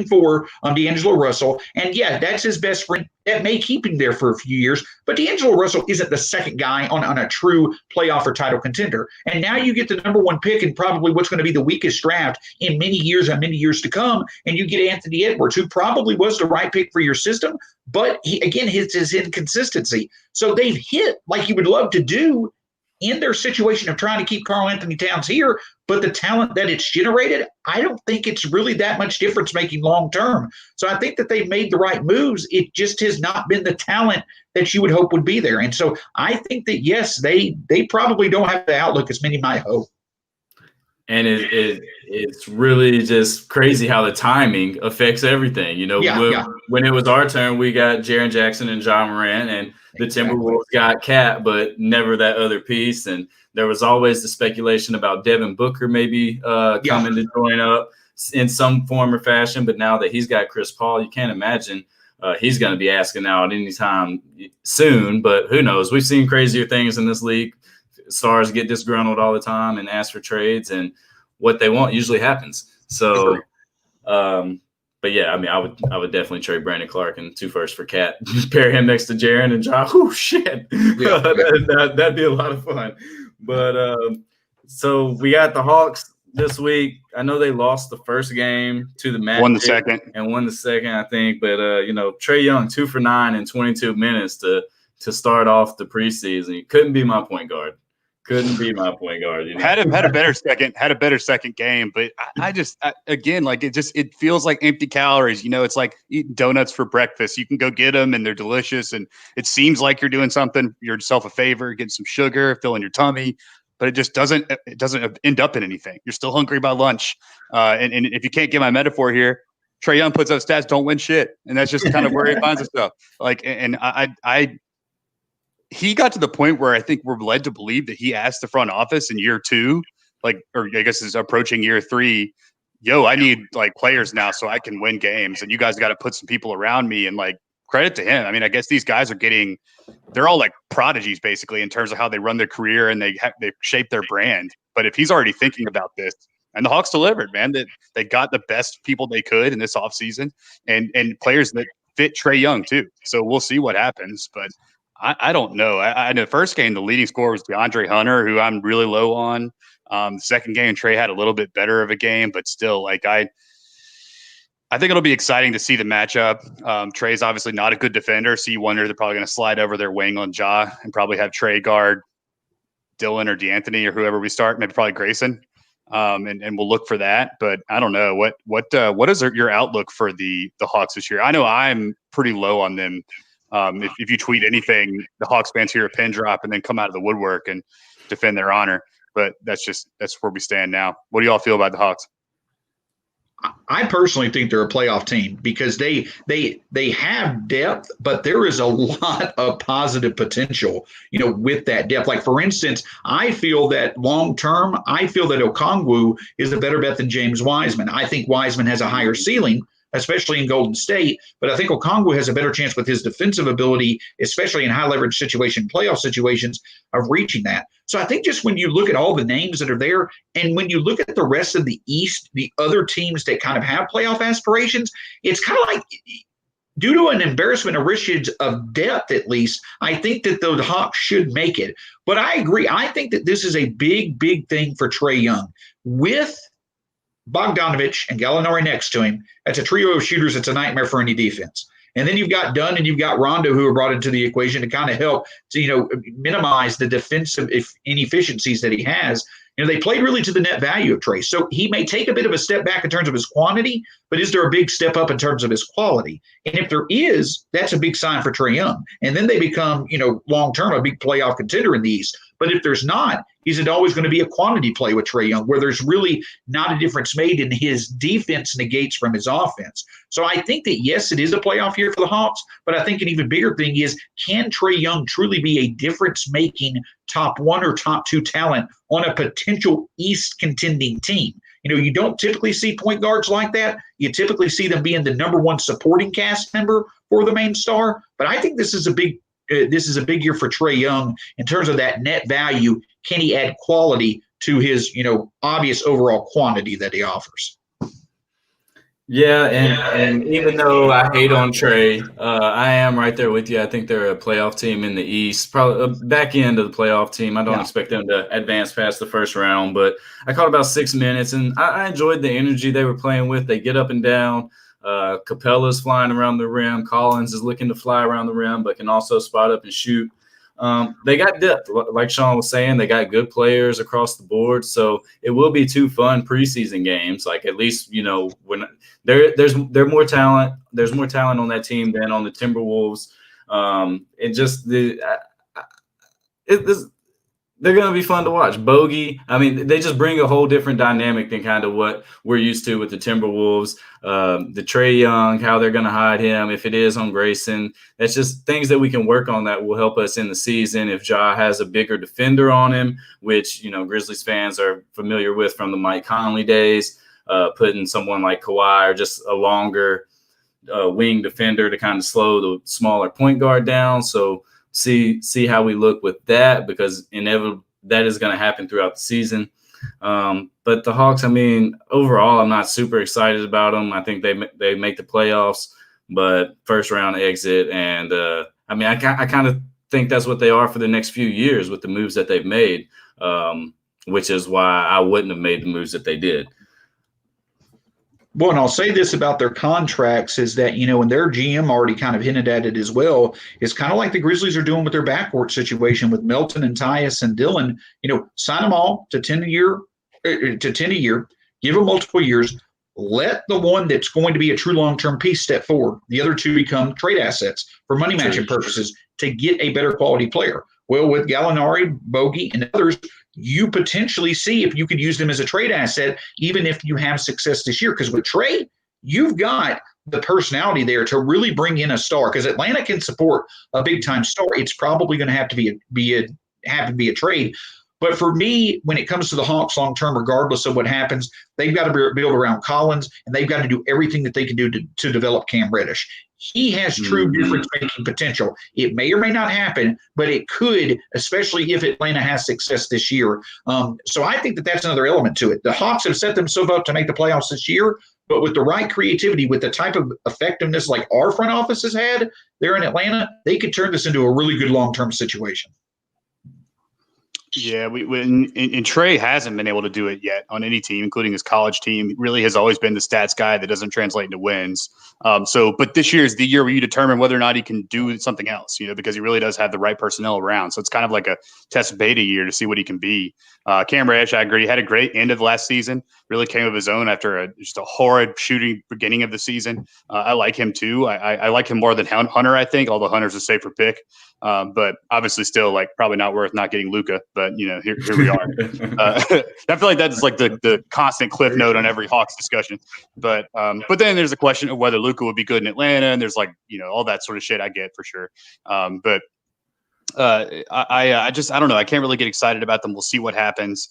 for D'Angelo Russell. And yeah, that's his best friend. That may keep him there for a few years. But D'Angelo Russell isn't the second guy on a true playoff or title contender. And now you get the number one pick in probably what's going to be the weakest draft in many years and many years to come. And you get Anthony Edwards, who probably was the right pick for your system. But his inconsistency. So they've hit like you would love to do in their situation of trying to keep Karl Anthony Towns here, but the talent that it's generated, I don't think it's really that much difference making long term. So I think that they've made the right moves. It just has not been the talent that you would hope would be there. And so I think that, yes, they probably don't have the outlook as many might hope. And it's really just crazy how the timing affects everything. When it was our turn, we got Jaren Jackson and John Moran, and the Timberwolves got Cat, but never that other piece. And there was always the speculation about Devin Booker maybe coming to join up in some form or fashion. But now that he's got Chris Paul, you can't imagine he's going to be asking out anytime soon. But who knows? We've seen crazier things in this league. Stars get disgruntled all the time and ask for trades, and what they want usually happens. So, but yeah, I would definitely trade Brandon Clark and 2 firsts for Cat. Pair him next to Jaren and Ja. Oh shit, yeah. That'd be a lot of fun. But so we got the Hawks this week. I know they lost the first game to the Magic. Won the second, I think. But Trae Young 2 for 9 in 22 minutes to start off the preseason. He couldn't be my point guard. Couldn't be my point guard. You know? Had a better second game, but again, like it feels like empty calories. You know, it's like eating donuts for breakfast. You can go get them and they're delicious, and it seems like you're doing something yourself a favor, getting some sugar, filling your tummy, but it just doesn't end up in anything. You're still hungry by lunch, and if you can't get my metaphor here, Trae Young puts up stats, don't win shit, and that's just kind of where he finds himself. Like, and he got to the point where I think we're led to believe that he asked the front office in year 2, like, or I guess is approaching year 3, yo, I need like players now so I can win games, and you guys got to put some people around me. And like, credit to him. I mean, I guess these guys they're all like prodigies basically in terms of how they run their career and they shape their brand. But if he's already thinking about this, and the Hawks delivered, man, that they got the best people they could in this offseason and players that fit Trae Young too. So we'll see what happens, but I don't know. In the first game, the leading scorer was DeAndre Hunter, who I'm really low on. The second game, Trae had a little bit better of a game, but still, like I think it'll be exciting to see the matchup. Trae's obviously not a good defender, so you wonder they're probably going to slide over their wing on Ja and probably have Trae guard Dylan or DeAnthony or whoever we start, maybe probably Grayson, and we'll look for that. But I don't know what is your outlook for the Hawks this year? I know I'm pretty low on them. If you tweet anything, the Hawks fans hear a pin drop and then come out of the woodwork and defend their honor. But that's where we stand now. What do y'all feel about the Hawks? I personally think they're a playoff team because they have depth, but there is a lot of positive potential, with that depth. Like, for instance, I feel that long term, Okongwu is a better bet than James Wiseman. I think Wiseman has a higher ceiling, especially in Golden State. But I think Okongwu has a better chance with his defensive ability, especially in high leverage playoff situations, of reaching that. So I think just when you look at all the names that are there, and when you look at the rest of the East, the other teams that kind of have playoff aspirations, it's kind of like, due to an embarrassment of riches of depth, at least, I think that the Hawks should make it. But I agree. I think that this is a big, big thing for Trae Young. With Bogdanovich and Gallinari next to him, that's a trio of shooters. It's a nightmare for any defense. And then you've got Dunn and you've got Rondo, who are brought into the equation to kind of help to, minimize the defensive inefficiencies that he has. They played really to the net value of Trae. So he may take a bit of a step back in terms of his quantity, but is there a big step up in terms of his quality? And if there is, that's a big sign for Trae Young. And then they become, long-term a big playoff contender in the East. But if there's not, is it always going to be a quantity play with Trae Young, where there's really not a difference made in his defense negates from his offense? So I think that, yes, it is a playoff year for the Hawks, but I think an even bigger thing is, can Trae Young truly be a difference-making top 1 or top 2 talent on a potential East contending team? You don't typically see point guards like that. You typically see them being the number 1 supporting cast member for the main star. But I think this is a big year for Trae Young in terms of that net value. Can he add quality to his, obvious overall quantity that he offers? Yeah, and even though I hate on Trae, I am right there with you. I think they're a playoff team in the East, probably a back end of the playoff team. I don't expect them to advance past the first round, but I caught about 6 minutes, and I enjoyed the energy they were playing with. They get up and down. Capella's flying around the rim. Collins is looking to fly around the rim, but can also spot up and shoot. They got depth, like Sean was saying. They got good players across the board, so it will be 2 fun preseason games. Like, at least when there's more talent. There's more talent on that team than on the Timberwolves. They're going to be fun to watch. Bogey, I mean, they just bring a whole different dynamic than kind of what we're used to with the Timberwolves. The Trae Young, how they're going to hide him, if it is on Grayson. That's just things that we can work on that will help us in the season. If Ja has a bigger defender on him, which, Grizzlies fans are familiar with from the Mike Conley days, putting someone like Kawhi or just a longer wing defender to kind of slow the smaller point guard down. So see how we look with that, because inevitably that is going to happen throughout the season. But the Hawks, I mean, overall, I'm not super excited about them. I think they make the playoffs, but first round exit. And I kind of think that's what they are for the next few years with the moves that they've made, which is why I wouldn't have made the moves that they did. Well, and I'll say this about their contracts is that, and their GM already kind of hinted at it as well, is kind of like the Grizzlies are doing with their backcourt situation with Melton and Tyus and Dillon. Sign them all to 10 a year, give them multiple years. Let the one that's going to be a true long-term piece step forward. The other two become trade assets for money matching purposes to get a better quality player. Well, with Gallinari, Bogey, and others, you potentially see if you could use them as a trade asset, even if you have success this year. Because with Trey, you've got the personality there to really bring in a star. Because Atlanta can support a big-time star. It's probably going to have to be a trade. But for me, when it comes to the Hawks long-term, regardless of what happens, they've got to build around Collins, and they've got to do everything that they can do to develop Cam Reddish. He has true difference-making potential. It may or may not happen, but it could, especially if Atlanta has success this year. So I think that's another element to it. The Hawks have set themselves up to make the playoffs this year, but with the right creativity, with the type of effectiveness like our front office has had there in Atlanta, they could turn this into a really good long-term situation. Yeah, and Trey hasn't been able to do it yet on any team, including his college team. He really has always been the stats guy that doesn't translate into wins. But this year is the year where you determine whether or not he can do something else, because he really does have the right personnel around. So it's kind of like a test beta year to see what he can be. Cam Reddish, I agree, he had a great end of last season. Really came of his own after just a horrid shooting beginning of the season. I like him too. I like him more than Hunter, I think, although Hunter's a safer pick. But obviously still probably not worth not getting Luka. But here we are. I feel like that's like the constant cliff note on every Hawks discussion. But then there's a question of whether Luka would be good in Atlanta, and there's all that sort of shit I get for sure. But I don't know. I can't really get excited about them. We'll see what happens.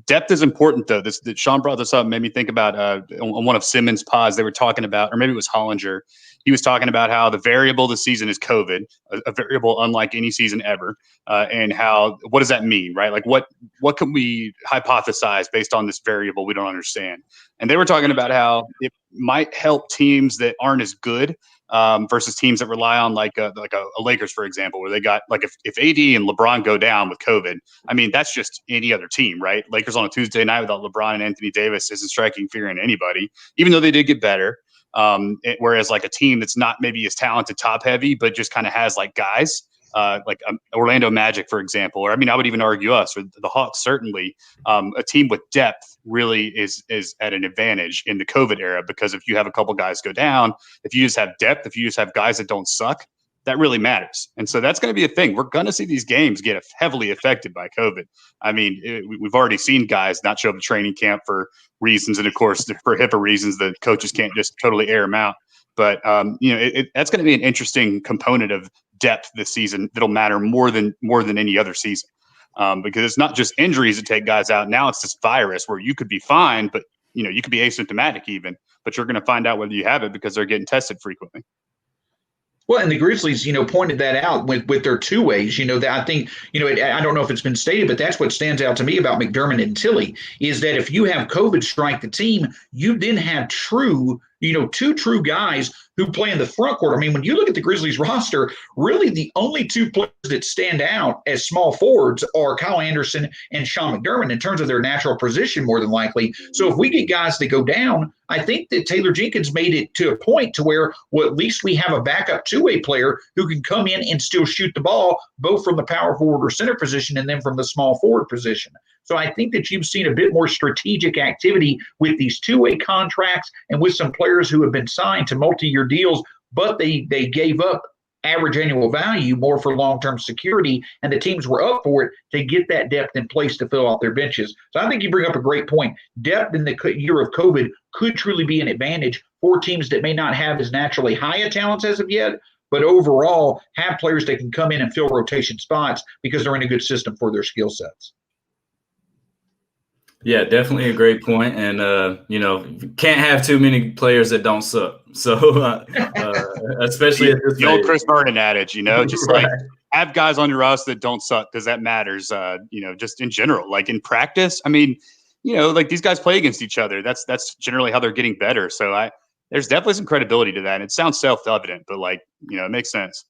Depth is important, though. That Sean brought this up, made me think about on one of Simmons' pods. They were talking about, or maybe it was Hollinger. He was talking about how the variable this season is COVID, a variable unlike any season ever, and what does that mean, right? Like what can we hypothesize based on this variable we don't understand? And they were talking about how it might help teams that aren't as good versus teams that rely on like a Lakers, for example, where they got if AD and LeBron go down with COVID, I mean, that's just any other team, right? Lakers on a Tuesday night without LeBron and Anthony Davis isn't striking fear in anybody, even though they did get better. Whereas like a team that's not maybe as talented top heavy, but just kind of has guys like Orlando Magic, for example, or I would even argue us or the Hawks, certainly a team with depth really is at an advantage in the COVID era, because if you have a couple guys go down, if you just have depth, if you just have guys that don't suck, that really matters. And so that's going to be a thing. We're going to see these games get heavily affected by COVID. I mean, we've already seen guys not show up to training camp for reasons. And of course, for HIPAA reasons, the coaches can't just totally air them out. But, that's going to be an interesting component of depth this season that'll matter more than any other season. Because it's not just injuries that take guys out. Now it's this virus where you could be fine, but, you could be asymptomatic even, but you're going to find out whether you have it because they're getting tested frequently. Well, and the Grizzlies, pointed that out with their two ways. That I think, I don't know if it's been stated, but that's what stands out to me about McDermott and Tilly is that if you have COVID strike the team, you then have two true guys who play in the front court. I mean, when you look at the Grizzlies roster, really the only two players that stand out as small forwards are Kyle Anderson and Sean McDermott in terms of their natural position, more than likely. So if we get guys that go down, I think that Taylor Jenkins made it to a point to where, well, at least we have a backup two-way player who can come in and still shoot the ball, both from the power forward or center position and then from the small forward position. So I think that you've seen a bit more strategic activity with these two-way contracts and with some players who have been signed to multi-year deals, but they gave up average annual value more for long-term security, and the teams were up for it to get that depth in place to fill out their benches. So I think you bring up a great point. Depth in the year of COVID could truly be an advantage for teams that may not have as naturally high a talents as of yet, but overall have players that can come in and fill rotation spots because they're in a good system for their skill sets. Yeah, definitely a great point. And, can't have too many players that don't suck. So, especially at this the old Chris Vernon adage, just right. Have guys on your roster that don't suck because that matters, just in general. Like in practice, I mean, these guys play against each other. That's generally how they're getting better. So there's definitely some credibility to that. And it sounds self-evident, but it makes sense.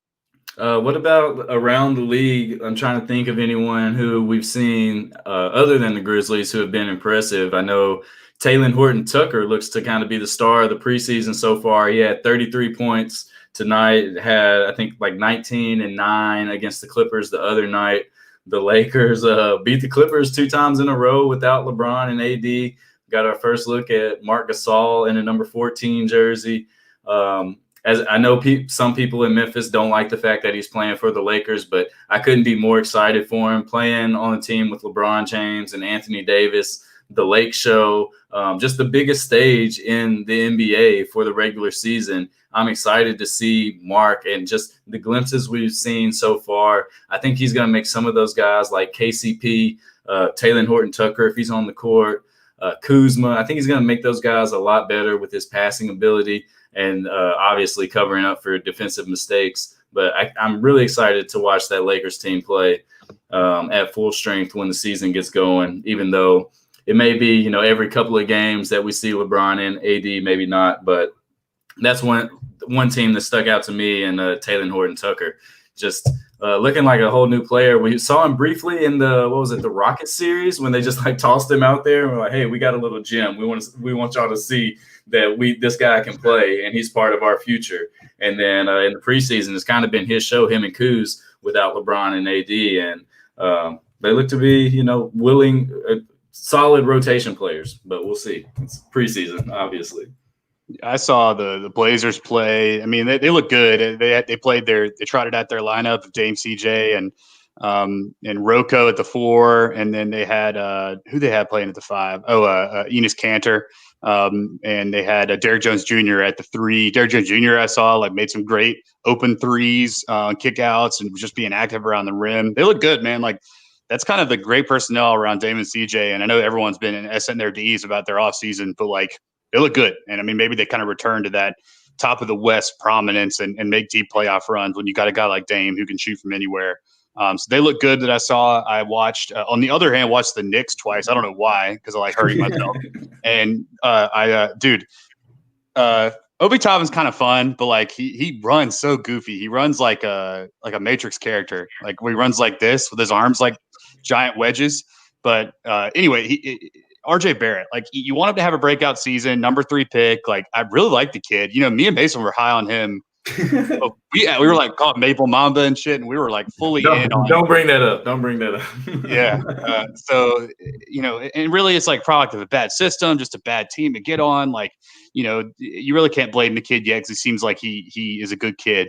What about around the league? I'm trying to think of anyone who we've seen other than the Grizzlies who have been impressive. I know, Taylor Horton-Tucker looks to kind of be the star of the preseason so far. He had 33 points tonight, had, I think, like 19 and 9 against the Clippers the other night. The Lakers beat the Clippers 2 times in a row without LeBron and AD. Got our first look at Marc Gasol in a number 14 jersey. As I know, some people in Memphis don't like the fact that he's playing for the Lakers, but I couldn't be more excited for him playing on a team with LeBron James and Anthony Davis, the Lake Show, just the biggest stage in the NBA for the regular season. I'm excited to see Mark and just the glimpses we've seen so far. I think he's going to make some of those guys like KCP, Taylor Horton-Tucker, if he's on the court, Kuzma. I think he's going to make those guys a lot better with his passing ability and obviously covering up for defensive mistakes. But I'm really excited to watch that Lakers team play at full strength when the season gets going, even though it may be, every couple of games that we see LeBron and AD, maybe not. But that's one team that stuck out to me, and Taylor Horton-Tucker just looking like a whole new player. We saw him briefly in the Rockets series when they just tossed him out there and we're like, hey, we got a little gem. We want y'all to see that this guy can play and he's part of our future. And then in the preseason, it's kind of been his show, him and Kuz, without LeBron and AD, and they look to be willing, solid rotation players. But we'll see. It's preseason, obviously. I saw the Blazers play. I mean, they look good. They trotted out their lineup of Dame, CJ, and Rocco at the 4, and then they had who they had playing at the 5. Enes Kanter, and they had Derrick Jones Jr. at the 3. Derrick Jones Jr. I saw made some great open threes, kickouts, and just being active around the rim. They look good, man. That's kind of the great personnel around Dame and CJ. And I know everyone's been sending their Ds about their offseason, but they look good. And I mean, maybe they kind of return to that top of the West prominence and make deep playoff runs when you got a guy like Dame who can shoot from anywhere. So they look good that I saw. I watched, on the other hand, watched the Knicks twice. I don't know why, because I like hurting myself. And Obi Toppin's kind of fun, but he runs so goofy. He runs like a Matrix character, where he runs like this with his arms like giant wedges. But anyway, RJ Barrett, you want him to have a breakout season, number 3 pick. I really like the kid. Me and Mason were high on him. We were called Maple Mamba and shit, and we were fully in on. Don't bring that up. Don't bring that up. Yeah. So and really, it's product of a bad system, just a bad team to get on. You really can't blame the kid yet because he seems like he is a good kid.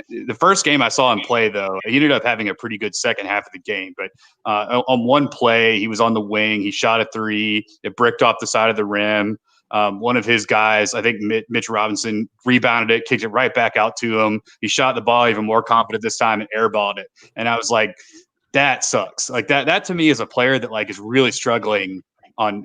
The first game I saw him play, though, he ended up having a pretty good second half of the game. But on one play, he was on the wing. He shot a 3. It bricked off the side of the rim. One of his guys, I think Mitch Robinson, rebounded it, kicked it right back out to him. He shot the ball even more confident this time and airballed it. And I was like, that sucks. That to me is a player that is really struggling on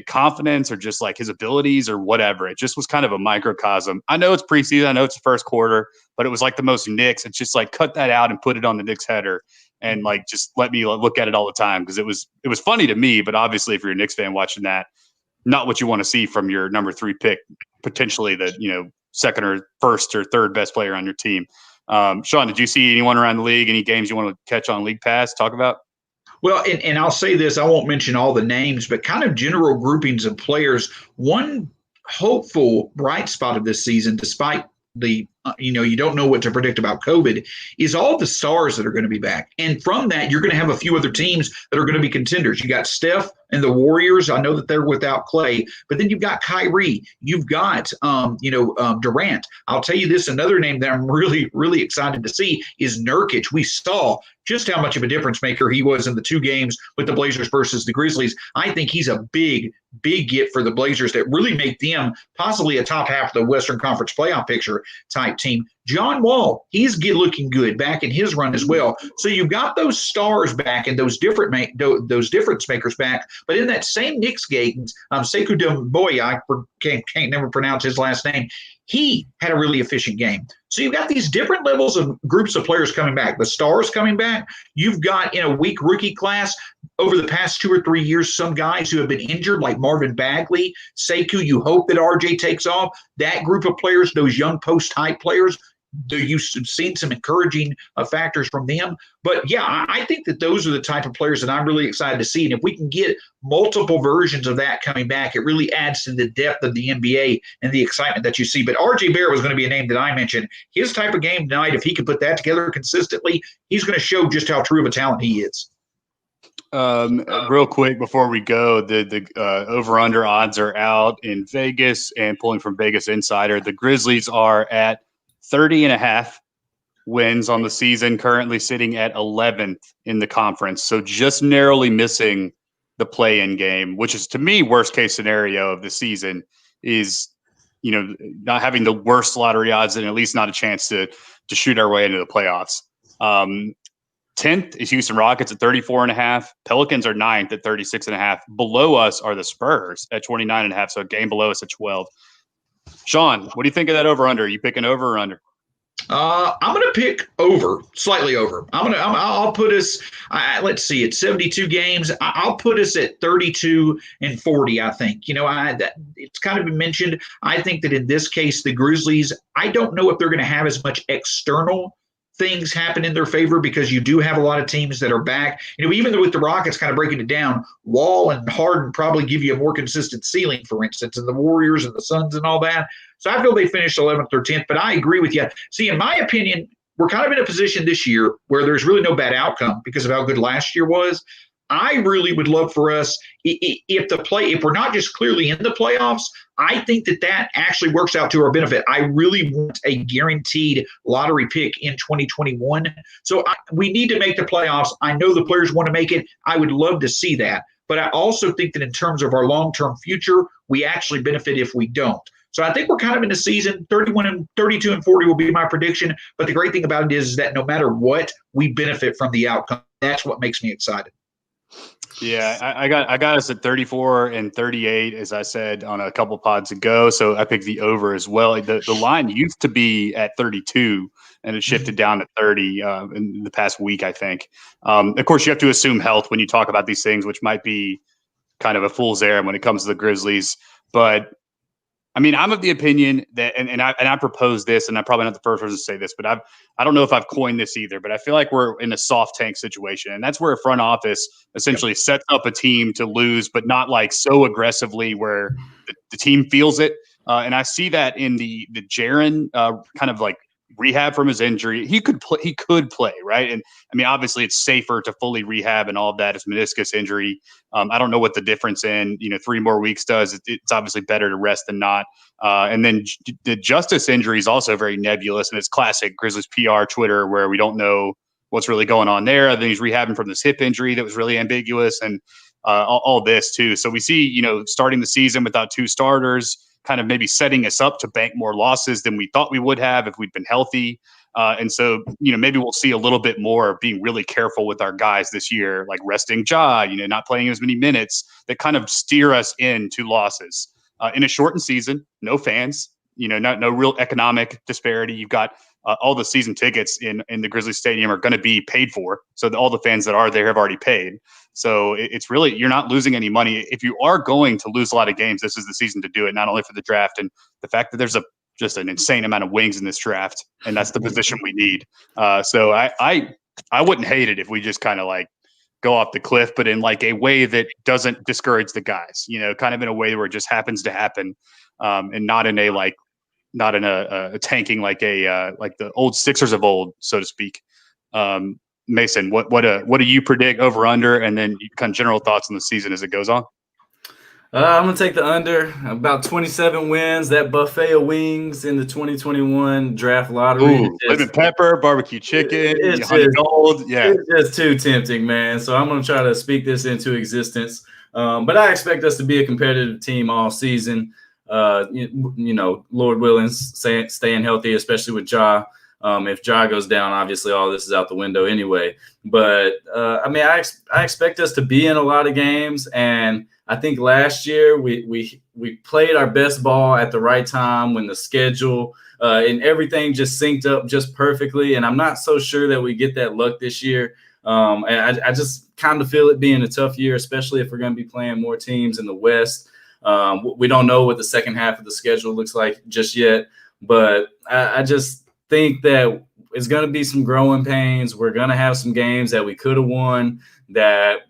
confidence or just his abilities or whatever. It just was kind of a microcosm. I know it's preseason, I know it's the first quarter, but it was the most Knicks. It's just cut that out and put it on the Knicks header and just let me look at it all the time, because it was funny to me. But obviously, if you're a Knicks fan watching that, not what you want to see from your number 3 pick, potentially the second or first or third best player on your team. Sean, did you see anyone around the league? Any games you want to catch on League Pass? Talk about? Well, and I'll say this, I won't mention all the names, but kind of general groupings of players. One hopeful bright spot of this season, despite the you don't know what to predict about COVID, is all the stars that are going to be back. And from that, you're going to have a few other teams that are going to be contenders. You got Steph and the Warriors. I know that they're without Clay, but then you've got Kyrie. You've got, Durant. I'll tell you this, another name that I'm really, really excited to see is Nurkic. We saw just how much of a difference maker he was in the 2 games with the Blazers versus the Grizzlies. I think he's a big get for the Blazers that really make them possibly a top half of the Western Conference playoff picture type team. John Wall, he's looking good back in his run as well. So you've got those stars back and those difference makers back. But in that same Knicks game, Sekou Doumbouya, I can't never pronounce his last name, he had a really efficient game. So you've got these different levels of groups of players coming back. The stars coming back. You've got, in a weak rookie class, over the past 2 or 3 years, some guys who have been injured, like Marvin Bagley, Sekou. You hope that RJ takes off. That group of players, those young post-type players, You've seen some encouraging factors from them. But yeah, I think that those are the type of players that I'm really excited to see. And if we can get multiple versions of that coming back, it really adds to the depth of the NBA and the excitement that you see. But RJ Barrett was going to be a name that I mentioned. His type of game tonight, if he can put that together consistently, he's going to show just how true of a talent he is. Real quick before we go, the over-under odds are out in Vegas, and pulling from Vegas Insider, the Grizzlies are at 30.5 wins on the season, currently sitting at 11th in the conference. So just narrowly missing the play-in game, which is, to me, worst case scenario of the season, is, not having the worst lottery odds and at least not a chance to shoot our way into the playoffs. 10th is Houston Rockets at 34.5. Pelicans are 9th at 36.5. Below us are the Spurs at 29.5. So a game below us at 12. Sean, what do you think of that over/under? Are you picking over or under? I'm going to pick over, slightly over. I'll put us. Let's see, it's 72 games. I'll put us at 32 and 40. I think. It's kind of been mentioned. I think that in this case, the Grizzlies, I don't know if they're going to have as much external things happen in their favor, because you do have a lot of teams that are back. Even with the Rockets kind of breaking it down, Wall and Harden probably give you a more consistent ceiling, for instance, and the Warriors and the Suns and all that. So I feel they finished 11th or 10th, but I agree with you. See, in my opinion, we're kind of in a position this year where there's really no bad outcome because of how good last year was. I really would love for us, if we're not just clearly in the playoffs, I think that actually works out to our benefit. I really want a guaranteed lottery pick in 2021. So we need to make the playoffs. I know the players want to make it. I would love to see that. But I also think that in terms of our long-term future, we actually benefit if we don't. So I think we're kind of in the season. 32 and 40 will be my prediction. But the great thing about it is that no matter what, we benefit from the outcome. That's what makes me excited. Yeah, I got us at 34 and 38, as I said on a couple pods ago. So I picked the over as well. The line used to be at 32, and it shifted down to 30 in the past week, I think. Of course, you have to assume health when you talk about these things, which might be kind of a fool's errand when it comes to the Grizzlies. But I mean, I'm of the opinion that, and I propose this, and I'm probably not the first person to say this, but I don't know if I've coined this either, but I feel like we're in a soft tank situation, and that's where a front office essentially sets up a team to lose, but not like so aggressively where the team feels it. And I see that in the Jaren kind of like rehab from his injury. He could play, right? And I mean, obviously it's safer to fully rehab and all of that. His meniscus injury. I don't know what the difference in 3 more weeks does. It's obviously better to rest than not. And then the Justice injury is also very nebulous, and it's classic Grizzlies PR Twitter where we don't know what's really going on there. Then he's rehabbing from this hip injury that was really ambiguous, and all this too. So we see, starting the season without 2 starters, kind of maybe setting us up to bank more losses than we thought we would have if we'd been healthy. And so, maybe we'll see a little bit more being really careful with our guys this year, like resting Ja, not playing as many minutes, that kind of steer us into losses. In a shortened season, no fans, no real economic disparity. You've got all the season tickets in the Grizzlies Stadium are going to be paid for. So all the fans that are there have already paid. So it's really, you're not losing any money. If you are going to lose a lot of games, this is the season to do it, not only for the draft and the fact that there's just an insane amount of wings in this draft, and that's the position we need. So I wouldn't hate it if we just kind of like go off the cliff, but in like a way that doesn't discourage the guys, kind of in a way where it just happens to happen, and not in a tanking like the old Sixers of old, so to speak. Mason, what do you predict over under, and then kind of general thoughts on the season as it goes on? I'm going to take the under, about 27 wins, that buffet of wings in the 2021 draft lottery. Ooh, lemon pepper, barbecue chicken, honey gold. Yeah. It's just too tempting, man. So I'm going to try to speak this into existence. But I expect us to be a competitive team all season. Lord willing, staying healthy, especially with Ja. If Ja goes down, obviously all this is out the window anyway. But, I expect us to be in a lot of games, and I think last year we played our best ball at the right time when the schedule and everything just synced up just perfectly. And I'm not so sure that we get that luck this year. And I just kind of feel it being a tough year, especially if we're going to be playing more teams in the West. We don't know what the second half of the schedule looks like just yet, but I just think that it's going to be some growing pains. We're going to have some games that we could have won that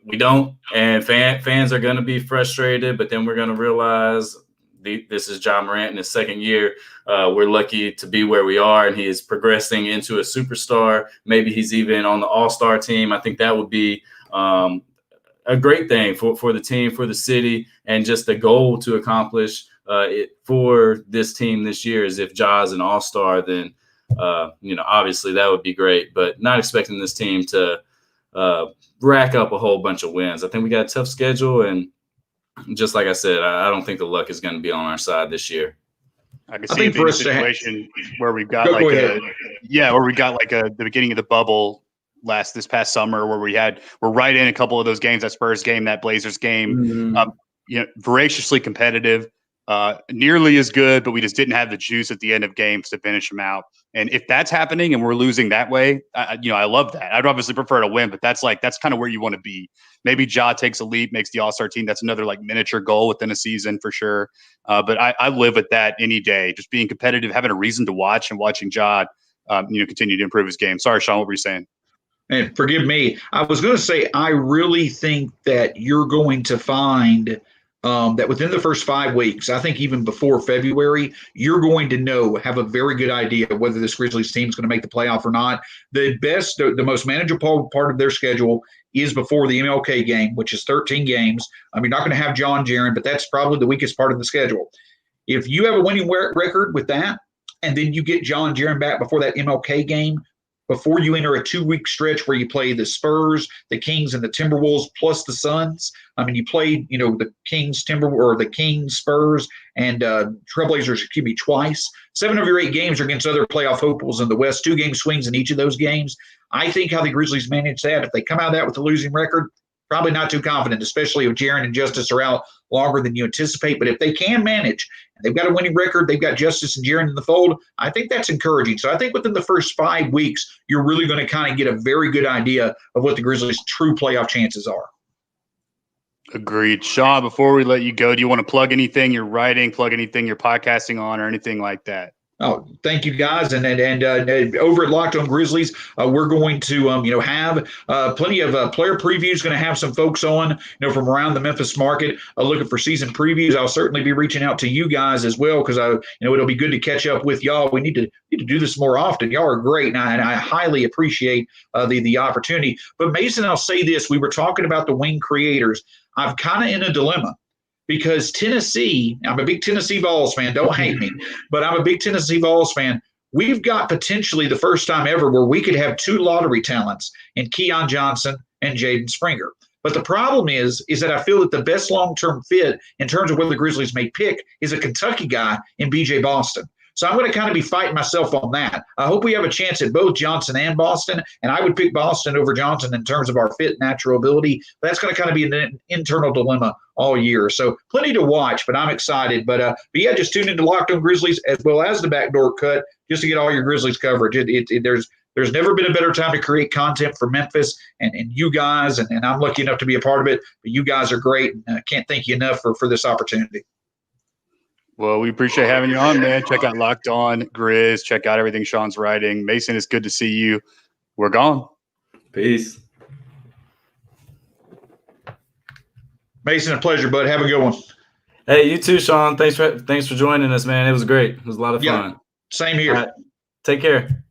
we don't, and fans are going to be frustrated, but then we're going to realize this is Ja Morant in his second year. We're lucky to be where we are, and he is progressing into a superstar. Maybe he's even on the all-star team. I think that would be a great thing for the team, for the city, and just a goal to accomplish for this team this year is if Ja's an all-star, then, obviously that would be great, but not expecting this team to rack up a whole bunch of wins. I think we got a tough schedule, and just like I said, I don't think the luck is going to be on our side this year. I can see it being a situation where we've got the beginning of the bubble this past summer where we're right in a couple of those games, that Spurs game, that Blazers game, voraciously competitive, nearly as good, but we just didn't have the juice at the end of games to finish them out. And if that's happening and we're losing that way, I love that. I'd obviously prefer to win, but that's kind of where you want to be. Maybe Ja takes a leap, makes the All-Star team. That's another miniature goal within a season for sure. But I live with that any day, just being competitive, having a reason to watch, and watching Ja, continue to improve his game. Sorry, Sean, what were you saying? And forgive me. I was going to say, I really think that you're going to find that within the first 5 weeks, I think even before February, you're going to have a very good idea whether this Grizzlies team is going to make the playoff or not. The most manageable part of their schedule is before the MLK game, which is 13 games. You're not going to have John Jaren, but that's probably the weakest part of the schedule. If you have a winning record with that, and then you get John Jaren back before that MLK game, before you enter a 2-week stretch where you play the Spurs, the Kings, and the Timberwolves plus the Suns. You played, the Kings, the Kings, Spurs, and Trailblazers, twice. 7 of your 8 games are against other playoff hopefuls in the West. 2-game swings in each of those games. I think how the Grizzlies manage that, if they come out of that with a losing record, probably not too confident, especially if Jaren and Justice are out longer than you anticipate. But if they can manage, and they've got a winning record, they've got Justice and Jaren in the fold, I think that's encouraging. So I think within the first 5 weeks, you're really going to kind of get a very good idea of what the Grizzlies' true playoff chances are. Agreed. Sean, before we let you go, do you want to plug anything you're writing, plug anything you're podcasting on, or anything like that? Oh, thank you, guys. And over at Locked On Grizzlies, we're going to, have plenty of player previews, going to have some folks on, from around the Memphis market looking for season previews. I'll certainly be reaching out to you guys as well because, it'll be good to catch up with y'all. We need to do this more often. Y'all are great, and I highly appreciate the opportunity. But, Mason, I'll say this. We were talking about the wing creators. I'm kind of in a dilemma. Because Tennessee, I'm a big Tennessee Vols fan. Don't hate me, but I'm a big Tennessee Vols fan. We've got potentially the first time ever where we could have 2 lottery talents in Keon Johnson and Jaden Springer. But the problem is that I feel that the best long-term fit in terms of what the Grizzlies may pick is a Kentucky guy in B.J. Boston. So I'm going to kind of be fighting myself on that. I hope we have a chance at both Johnson and Boston, and I would pick Boston over Johnson in terms of our fit natural ability. But that's going to kind of be an internal dilemma all year. So plenty to watch, but I'm excited. But yeah, just tune into Locked On Grizzlies as well as the Backdoor Cut just to get all your Grizzlies coverage. There's never been a better time to create content for Memphis and you guys, and I'm lucky enough to be a part of it. But you guys are great, and I can't thank you enough for this opportunity. Well, we appreciate having you on, man. Check out Locked On Grizz. Check out everything Sean's writing. Mason, it's good to see you. We're gone. Peace. Mason, a pleasure, bud. Have a good one. Hey, you too, Sean. Thanks for joining us, man. It was great. It was a lot of fun. Same here. All right. Take care.